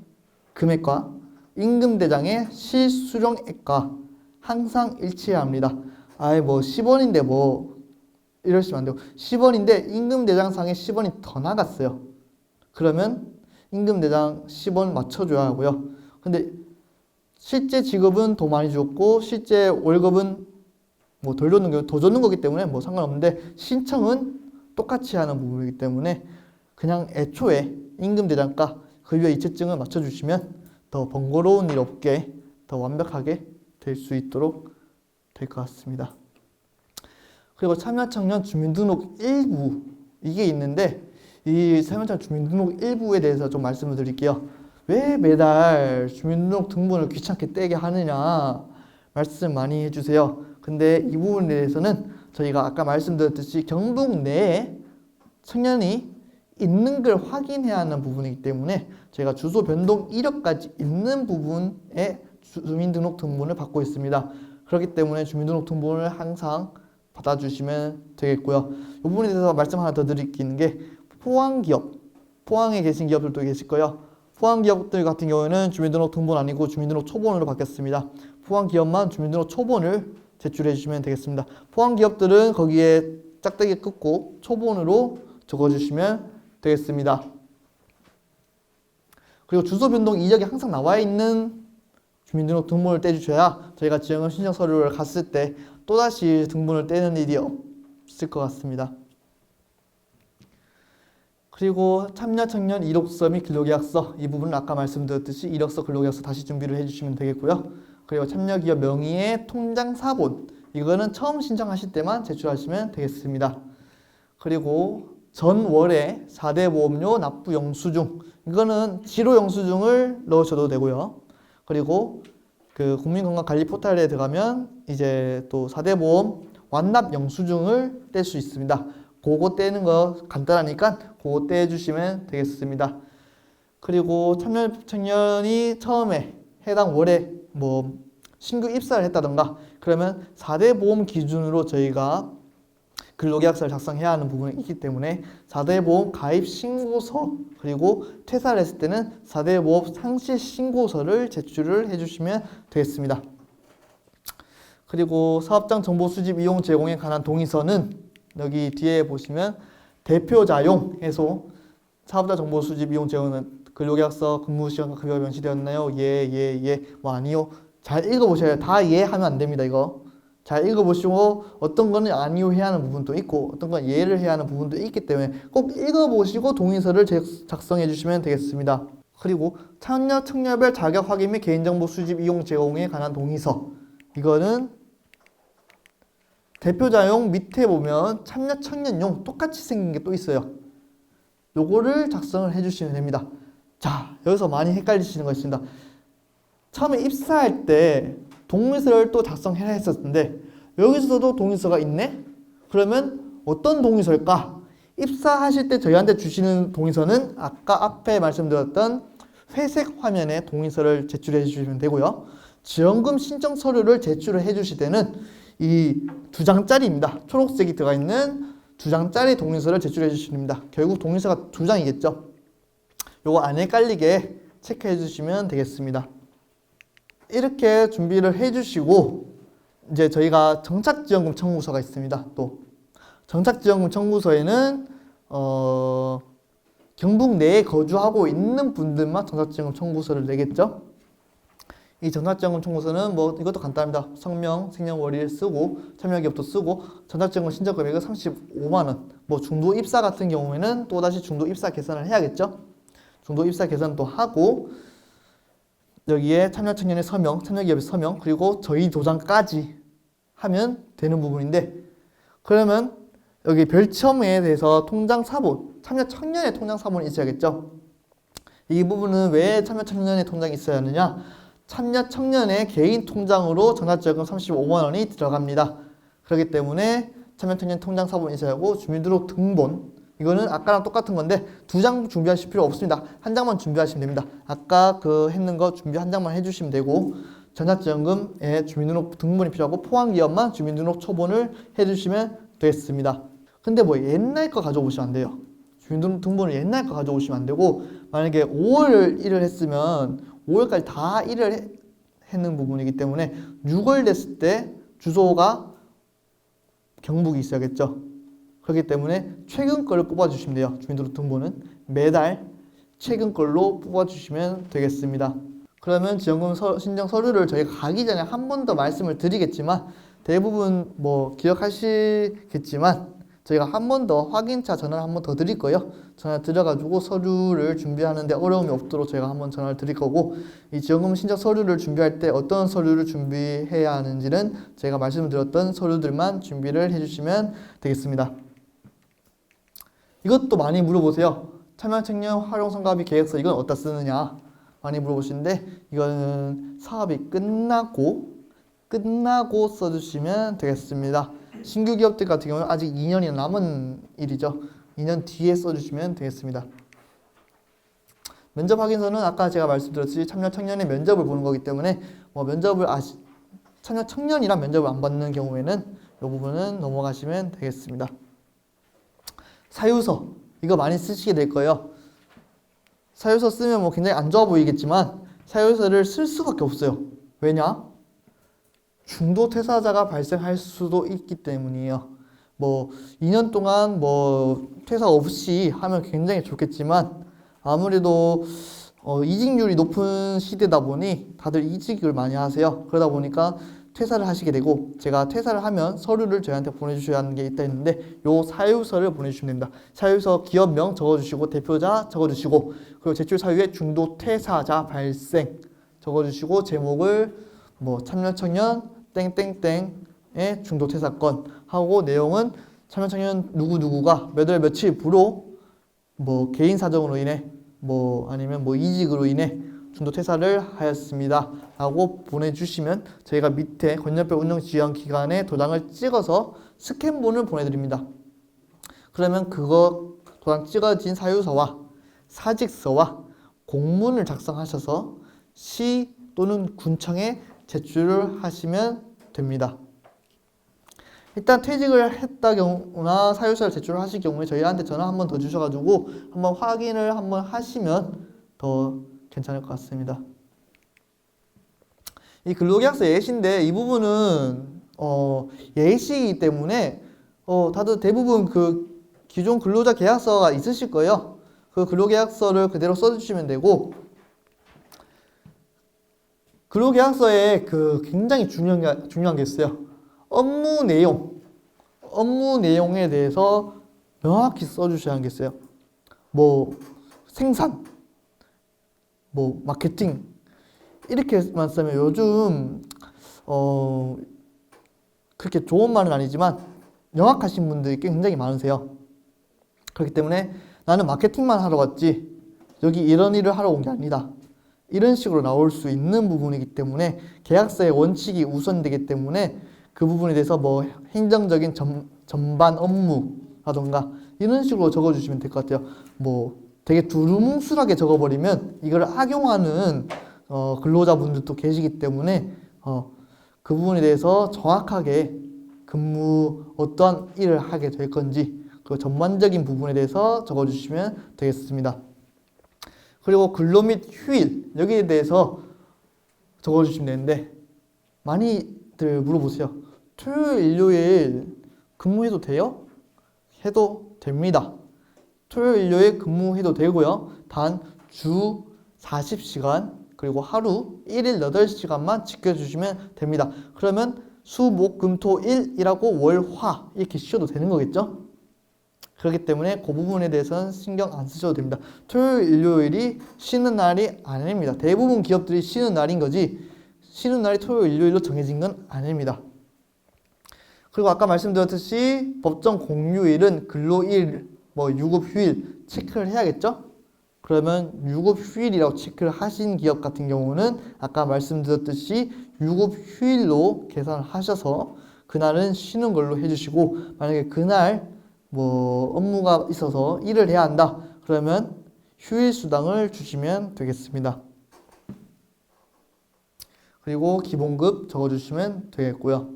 금액과 임금대장의 실수령액과 항상 일치해야 합니다. 아이 뭐 10원인데 뭐 이러시면 안 되고 10원인데 임금대장상에 10원이 더 나갔어요. 그러면 임금대장 10원 맞춰줘야 하고요. 근데 실제 지급은 더 많이 줬고 실제 월급은 뭐 덜 줬는 게 더 줬는 거기 때문에 뭐 상관없는데 신청은 똑같이 하는 부분이기 때문에 그냥 애초에 임금대장과 급여 이체증을 맞춰주시면 더 번거로운 일 없게 더 완벽하게 될 수 있도록 될 것 같습니다. 그리고 참여청년 주민등록 일부 이게 있는데 이 참여청년 주민등록 일부에 대해서 좀 말씀을 드릴게요. 왜 매달 주민등록 등본을 귀찮게 떼게 하느냐 말씀 많이 해주세요. 근데 이 부분에 대해서는 저희가 아까 말씀드렸듯이 경북 내에 청년이 있는 걸 확인해야 하는 부분이기 때문에 저희가 주소 변동 이력까지 있는 부분에 주민등록 등본을 받고 있습니다. 그렇기 때문에 주민등록 등본을 항상 받아주시면 되겠고요. 이 부분에 대해서 말씀 하나 더 드리는 게 포항기업, 포항에 계신 기업들도 계실 거예요. 포항기업들 같은 경우에는 주민등록 등본 아니고 주민등록 초본으로 바뀌었습니다. 포항기업만 주민등록 초본을 제출해 주시면 되겠습니다. 포항기업들은 거기에 짝대기 끊고 초본으로 적어주시면 되겠습니다. 그리고 주소 변동 이력이 항상 나와 있는 주민등록 등본을 떼주셔야 저희가 지원금 신청 서류를 갔을 때 또다시 등본을 떼는 일이 없을 것 같습니다. 그리고 참여청년 이력서 및 근로계약서 이 부분은 아까 말씀드렸듯이 이력서 근로계약서 다시 준비를 해주시면 되겠고요. 그리고 참여기업 명의의 통장 사본 이거는 처음 신청하실 때만 제출하시면 되겠습니다. 그리고 전월에 4대 보험료 납부 영수증 이거는 지로 영수증을 넣으셔도 되고요. 그리고 그 국민건강관리 포털에 들어가면 이제 또 4대 보험 완납 영수증을 뗄 수 있습니다. 그거 떼는 거 간단하니까 그거 떼주시면 되겠습니다. 그리고 참여청년이 처음에 해당 월에 뭐 신규 입사를 했다던가 그러면 4대 보험 기준으로 저희가 근로계약서를 작성해야 하는 부분이 있기 때문에 4대 보험 가입 신고서 그리고 퇴사를 했을 때는 4대 보험 상실 신고서를 제출을 해주시면 되겠습니다. 그리고 사업장 정보 수집 이용 제공에 관한 동의서는 여기 뒤에 보시면 대표자용 해서 사업자 정보 수집 이용 제공은 근로계약서 근무시간과 급여가 명시되었나요? 예. 뭐 아니요. 잘 읽어보셔야 돼요. 다 예 하면 안 됩니다. 이거. 잘 읽어보시고 어떤 거는 아니요 해야 하는 부분도 있고 어떤 건 예를 해야 하는 부분도 있기 때문에 꼭 읽어보시고 동의서를 작성해 주시면 되겠습니다. 그리고 참여 청년별 자격 확인 및 개인정보 수집 이용 제공에 관한 동의서 이거는 대표자용 밑에 보면 참여 청년용 똑같이 생긴 게 또 있어요. 요거를 작성을 해주시면 됩니다. 자, 여기서 많이 헷갈리시는 거 있습니다. 처음에 입사할 때 동의서를 또 작성해야 했었는데 여기서도 동의서가 있네? 그러면 어떤 동의서일까? 입사하실 때 저희한테 주시는 동의서는 아까 앞에 말씀드렸던 회색 화면에 동의서를 제출해 주시면 되고요. 지원금 신청 서류를 제출을 해 주실 때는 이 2장짜리입니다. 초록색이 들어가 있는 2장짜리 동의서를 제출해 주시면 됩니다. 결국 동의서가 2장이겠죠. 요거 안 헷갈리게 체크해 주시면 되겠습니다. 이렇게 준비를 해 주시고 이제 저희가 정착지원금 청구서가 있습니다. 또 정착지원금 청구서에는 경북 내에 거주하고 있는 분들만 정착지원금 청구서를 내겠죠. 이 정착지원금 청구서는 뭐 이것도 간단합니다. 성명, 생년월일 쓰고 참여기업도 쓰고 정착지원금 신청 금액은 35만 원. 뭐 중도 입사 같은 경우에는 또다시 중도 입사 계산을 해야겠죠. 중도 입사 계산도 하고 여기에 참여청년의 서명, 참여기업의 서명 그리고 저희 도장까지 하면 되는 부분인데 그러면 여기 별첨에 대해서 통장 사본, 참여청년의 통장 사본이 있어야겠죠. 이 부분은 왜 참여청년의 통장이 있어야 하느냐? 참여청년의 개인 통장으로 정착지원금 35만 원이 들어갑니다. 그렇기 때문에 참여청년 통장 사본이 있어야 하고 주민등록 등본 이거는 아까랑 똑같은 건데 2장 준비하실 필요 없습니다. 1장만 준비하시면 됩니다. 아까 그 했는 거 준비 1장만 해주시면 되고 전착지원금에 주민등록 등본이 필요하고 포항기업만 주민등록 초본을 해주시면 되겠습니다. 근데 뭐 옛날 거 가져오시면 안 돼요. 주민등록 등본을 옛날 거 가져오시면 안 되고 만약에 5월 1을 했으면 5월까지 다 일을 했는 부분이기 때문에 6월 됐을 때 주소가 경북이 있어야겠죠. 그렇기 때문에 최근 거를 뽑아주시면 돼요. 주민등록등본은 매달 최근 걸로 뽑아주시면 되겠습니다. 그러면 지원금 신청 서류를 저희가 가기 전에 한 번 더 말씀을 드리겠지만 대부분 뭐 기억하시겠지만 저희가 한 번 더 확인차 전화를 한 번 더 드릴 거예요. 전화 드려가지고 서류를 준비하는데 어려움이 없도록 저희가 한번 전화를 드릴 거고, 이 지원금 신청 서류를 준비할 때 어떤 서류를 준비해야 하는지는 제가 말씀드렸던 서류들만 준비를 해주시면 되겠습니다. 이것도 많이 물어보세요. 참여청년 활용성과비 계획서 이건 어디다 쓰느냐 많이 물어보시는데, 이거는 사업이 끝나고 써주시면 되겠습니다. 신규 기업들 같은 경우는 아직 2년이 남은 일이죠. 2년 뒤에 써주시면 되겠습니다. 면접 확인서는 아까 제가 말씀드렸듯이 참여 청년의 면접을 보는 거기 때문에 참여 청년이랑 면접을 안 받는 경우에는 이 부분은 넘어가시면 되겠습니다. 사유서 이거 많이 쓰시게 될 거예요. 사유서 쓰면 뭐 굉장히 안 좋아 보이겠지만 사유서를 쓸 수밖에 없어요. 왜냐? 중도 퇴사자가 발생할 수도 있기 때문이에요. 뭐 2년 동안 뭐 퇴사 없이 하면 굉장히 좋겠지만 아무래도 이직률이 높은 시대다 보니 다들 이직을 많이 하세요. 그러다 보니까 퇴사를 하시게 되고, 제가 퇴사를 하면 서류를 저희한테 보내주셔야 하는 게 있다 했는데 요 사유서를 보내주시면 됩니다. 사유서 기업명 적어주시고 대표자 적어주시고, 그리고 제출 사유에 중도 퇴사자 발생 적어주시고, 제목을 뭐 참여청년 땡땡땡의 중도 퇴사건 하고, 내용은 참여청년 누구누구가 몇 월 며칠 부로 뭐 개인 사정으로 인해 뭐 아니면 뭐 이직으로 인해 중도 퇴사를 하였습니다 라고 보내주시면 저희가 밑에 건전별 운영지원기관에 도장을 찍어서 스캔본을 보내드립니다. 그러면 그거 도장 찍어진 사유서와 사직서와 공문을 작성하셔서 시 또는 군청에 제출을 하시면 됩니다. 일단 퇴직을 했다 경우나 사유서를 제출을 하실 경우에 저희한테 전화 한 번 더 주셔가지고 한번 확인을 한번 하시면 더 괜찮을 것 같습니다. 이 근로계약서 예시인데 이 부분은 예시이기 때문에 다들 대부분 그 기존 근로자 계약서가 있으실 거예요. 그 근로계약서를 그대로 써주시면 되고, 근로계약서에 그 굉장히 중요한 게 있어요. 업무 내용에 대해서 명확히 써주셔야 하는 게 있어요. 뭐 생산, 뭐 마케팅 이렇게만 쓰면 요즘 그렇게 좋은 말은 아니지만 명확하신 분들이 굉장히 많으세요. 그렇기 때문에 나는 마케팅만 하러 왔지 여기 이런 일을 하러 온 게 아니다, 이런 식으로 나올 수 있는 부분이기 때문에 계약서의 원칙이 우선되기 때문에 그 부분에 대해서 뭐 행정적인 전반 업무라던가 이런 식으로 적어주시면 될 것 같아요. 뭐 되게 두루뭉술하게 적어버리면 이걸 악용하는 근로자분들도 계시기 때문에 그 부분에 대해서 정확하게 어떠한 일을 하게 될 건지 그 전반적인 부분에 대해서 적어주시면 되겠습니다. 그리고 근로 및 휴일 여기에 대해서 적어주시면 되는데, 많이들 물어보세요. 토요일, 일요일 근무해도 돼요? 해도 됩니다. 토요일, 일요일 근무해도 되고요. 단 주 40시간 그리고 하루 1일 8시간만 지켜주시면 됩니다. 그러면 수, 목, 금, 토, 일이라고 월, 화 이렇게 쉬어도 되는 거겠죠? 그렇기 때문에 그 부분에 대해서는 신경 안 쓰셔도 됩니다. 토요일, 일요일이 쉬는 날이 아닙니다. 대부분 기업들이 쉬는 날인 거지 쉬는 날이 토요일, 일요일로 정해진 건 아닙니다. 그리고 아까 말씀드렸듯이 법정 공휴일은 근로일, 뭐 유급휴일 체크를 해야겠죠? 그러면 유급휴일이라고 체크를 하신 기업 같은 경우는 아까 말씀드렸듯이 유급휴일로 계산을 하셔서 그날은 쉬는 걸로 해주시고, 만약에 그날 뭐 업무가 있어서 일을 해야 한다 그러면 휴일 수당을 주시면 되겠습니다. 그리고 기본급 적어주시면 되겠고요.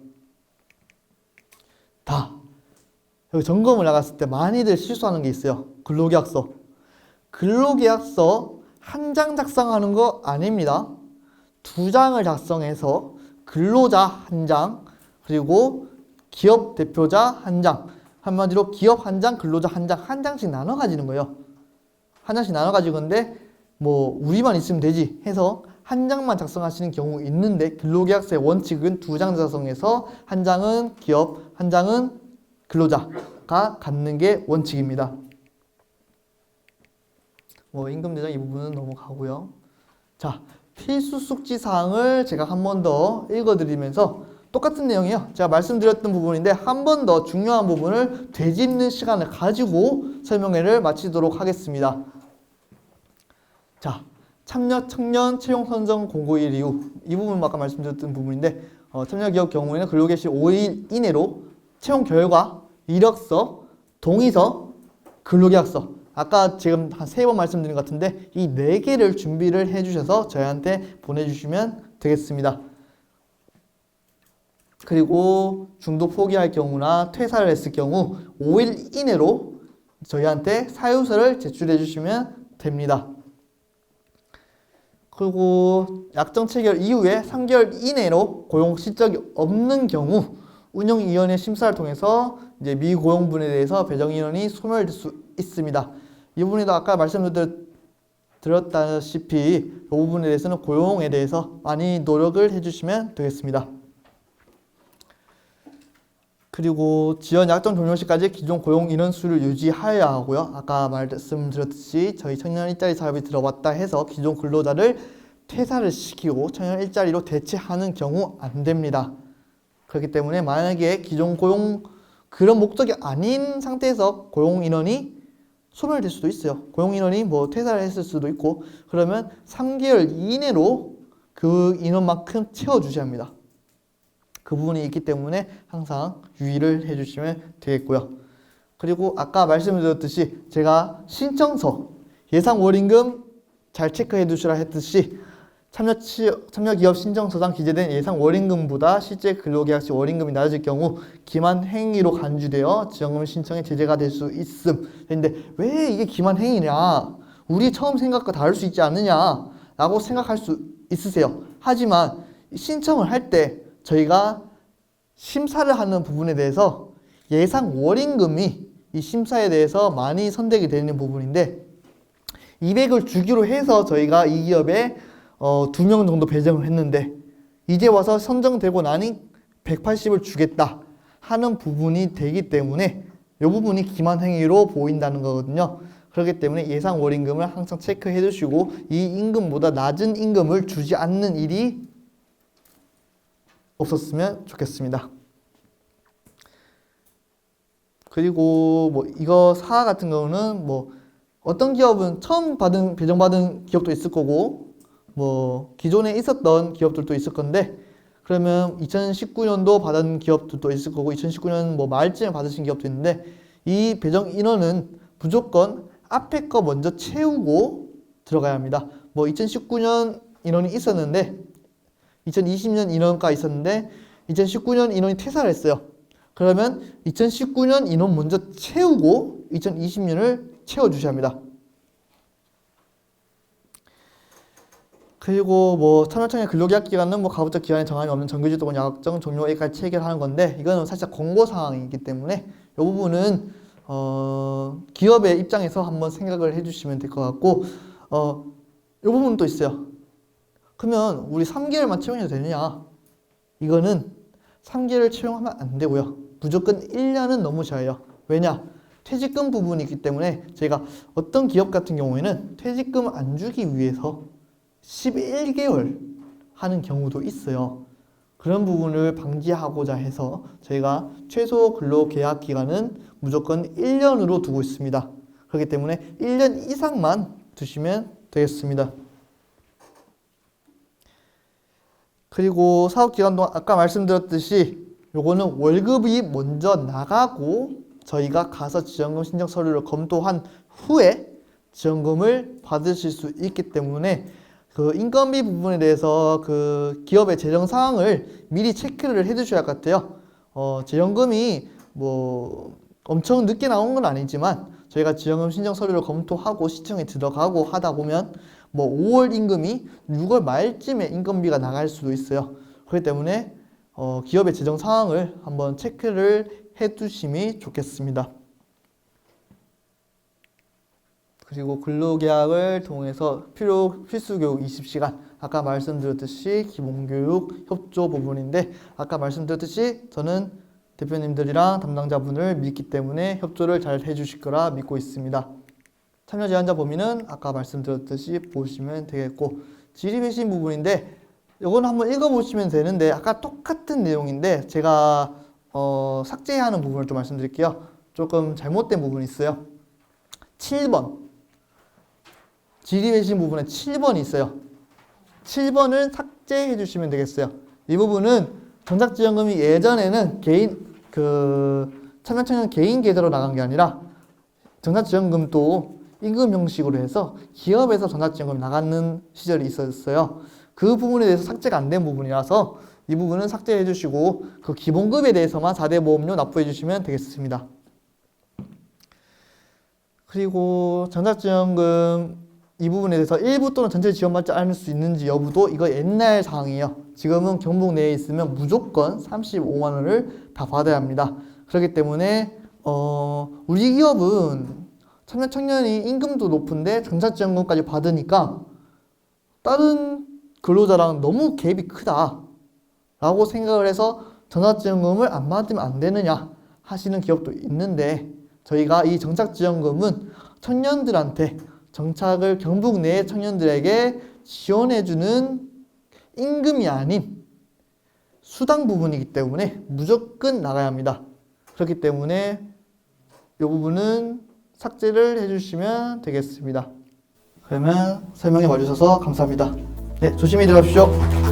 여기 점검을 나갔을 때 많이들 실수하는 게 있어요. 근로계약서 한 장 작성하는 거 아닙니다. 2장을 작성해서 근로자 한 장, 그리고 기업 대표자 한 장, 한마디로 기업 한 장, 근로자 한 장, 한 장씩 나눠 가지는 거예요. 한 장씩 나눠 가지고 근데 뭐 우리만 있으면 되지 해서 한 장만 작성하시는 경우 있는데, 근로계약서의 원칙은 2장 작성해서 한 장은 기업, 한 장은 근로자가 갖는 게 원칙입니다. 뭐 임금대장 이 부분은 넘어가고요. 자, 필수 숙지 사항을 제가 한 번 더 읽어드리면서 똑같은 내용이에요. 제가 말씀드렸던 부분인데 한 번 더 중요한 부분을 되짚는 시간을 가지고 설명회를 마치도록 하겠습니다. 자, 참여 청년 채용 선정 공고일 이후, 이 부분 아까 말씀드렸던 부분인데 참여기업 경우에는 근로개시 5일 이내로 채용 결과, 이력서, 동의서, 근로계약서, 아까 지금 한 3번 말씀드린 것 같은데 이 4개를 준비를 해주셔서 저희한테 보내주시면 되겠습니다. 그리고 중도 포기할 경우나 퇴사를 했을 경우 5일 이내로 저희한테 사유서를 제출해 주시면 됩니다. 그리고 약정 체결 이후에 3개월 이내로 고용 실적이 없는 경우 운영위원회 심사를 통해서 이제 미고용분에 대해서 배정인원이 소멸될 수 있습니다. 이 부분에도 아까 말씀드렸다시피 이 부분에 대해서는 고용에 대해서 많이 노력을 해주시면 되겠습니다. 그리고 지연 약정 종료 시까지 기존 고용 인원수를 유지하여야 하고요. 아까 말씀드렸듯이 저희 청년 일자리 사업이 들어왔다 해서 기존 근로자를 퇴사를 시키고 청년 일자리로 대체하는 경우 안 됩니다. 그렇기 때문에 만약에 기존 고용 그런 목적이 아닌 상태에서 고용 인원이 소멸될 수도 있어요. 고용 인원이 뭐 퇴사를 했을 수도 있고, 그러면 3개월 이내로 그 인원만큼 채워주셔야 합니다. 그 부분이 있기 때문에 항상 유의를 해주시면 되겠고요. 그리고 아까 말씀드렸듯이 제가 신청서 예상 월임금 잘 체크해 두시라 했듯이 참여기업 신청서상 기재된 예상 월임금보다 실제 근로계약 시 월임금이 낮을 경우 기만 행위로 간주되어 지원금 신청에 제재가 될 수 있음. 근데 왜 이게 기만 행위냐? 우리 처음 생각과 다를 수 있지 않느냐? 라고 생각할 수 있으세요. 하지만 신청을 할 때 저희가 심사를 하는 부분에 대해서 예상 월임금이 이 심사에 대해서 많이 선택이 되는 부분인데 200을 주기로 해서 저희가 이 기업에 2명 정도 배정을 했는데 이제 와서 선정되고 나니 180을 주겠다 하는 부분이 되기 때문에 이 부분이 기만행위로 보인다는 거거든요. 그렇기 때문에 예상 월임금을 항상 체크해 주시고 이 임금보다 낮은 임금을 주지 않는 일이 없었으면 좋겠습니다. 그리고 뭐 이거 사항 같은 경우는 뭐 어떤 기업은 처음 배정받은 기업도 있을 거고 뭐 기존에 있었던 기업들도 있을 건데, 그러면 2019년도 받은 기업들도 있을 거고 2019년 뭐 말쯤에 받으신 기업도 있는데 이 배정 인원은 무조건 앞에 거 먼저 채우고 들어가야 합니다. 뭐 2019년 인원이 있었는데 2020년 인원가 있었는데 2019년 인원이 퇴사를 했어요. 그러면 2019년 인원 먼저 채우고 2020년을 채워주셔야 합니다. 그리고 뭐 참여청의 근로계약 기간은 뭐 가부적 기한에 정함이 없는 정규직 또는 약정 종료일까지 체결하는 건데 이거는 살짝 권고 사항이기 때문에 이 부분은 기업의 입장에서 한번 생각을 해주시면 될 것 같고 이 부분은 또 있어요. 그러면 우리 3개월만 채용해도 되느냐? 이거는 3개월 채용하면 안 되고요. 무조건 1년은 너무 좋아요. 왜냐? 퇴직금 부분이 있기 때문에 저희가 어떤 기업 같은 경우에는 퇴직금 안 주기 위해서 11개월 하는 경우도 있어요. 그런 부분을 방지하고자 해서 저희가 최소 근로계약 기간은 무조건 1년으로 두고 있습니다. 그렇기 때문에 1년 이상만 두시면 되겠습니다. 그리고 사업기간 동안 아까 말씀드렸듯이 요거는 월급이 먼저 나가고 저희가 가서 지원금 신청 서류를 검토한 후에 지원금을 받으실 수 있기 때문에 그 인건비 부분에 대해서 그 기업의 재정 상황을 미리 체크를 해 두셔야 할 것 같아요. 지원금이 뭐 엄청 늦게 나온 건 아니지만 저희가 지원금 신청 서류를 검토하고 시청에 들어가고 하다 보면 뭐 5월 임금이 6월 말쯤에 임금비가 나갈 수도 있어요. 그렇기 때문에 기업의 재정 상황을 한번 체크를 해두심이 좋겠습니다. 그리고 근로계약을 통해서 필수교육 20시간, 아까 말씀드렸듯이 기본교육 협조 부분인데, 아까 말씀드렸듯이 저는 대표님들이랑 담당자분을 믿기 때문에 협조를 잘 해주실 거라 믿고 있습니다. 참여 제한자 범위는 아까 말씀드렸듯이 보시면 되겠고, 질의회신 부분인데 이거는 한번 읽어보시면 되는데, 아까 똑같은 내용인데 제가 삭제하는 부분을 좀 말씀드릴게요. 조금 잘못된 부분이 있어요. 7번 질의회신 부분에 7번이 있어요. 7번을 삭제해 주시면 되겠어요. 이 부분은 전작지원금이 예전에는 참여청년 개인 계좌로 나간 게 아니라 전작지원금도 임금 형식으로 해서 기업에서 전작지원금이 나가는 시절이 있었어요. 그 부분에 대해서 삭제가 안 된 부분이라서 이 부분은 삭제해 주시고 그 기본급에 대해서만 4대 보험료 납부해 주시면 되겠습니다. 그리고 전작지원금 이 부분에 대해서 일부 또는 전체 지원받지 않을 수 있는지 여부도 이거 옛날 사항이에요. 지금은 경북 내에 있으면 무조건 35만 원을 다 받아야 합니다. 그렇기 때문에 우리 기업은 참여청년이 임금도 높은데 전작지원금까지 받으니까 다른 근로자랑 너무 갭이 크다 라고 생각을 해서 전작지원금을 안 받으면 안 되느냐 하시는 기업도 있는데, 저희가 이 정착지원금은 청년들한테 정착을 경북 내 청년들에게 지원해주는 임금이 아닌 수당 부분이기 때문에 무조건 나가야 합니다. 그렇기 때문에 이 부분은 삭제를 해주시면 되겠습니다. 그러면 설명해 봐주셔서 감사합니다. 네, 조심히 들어가십시오.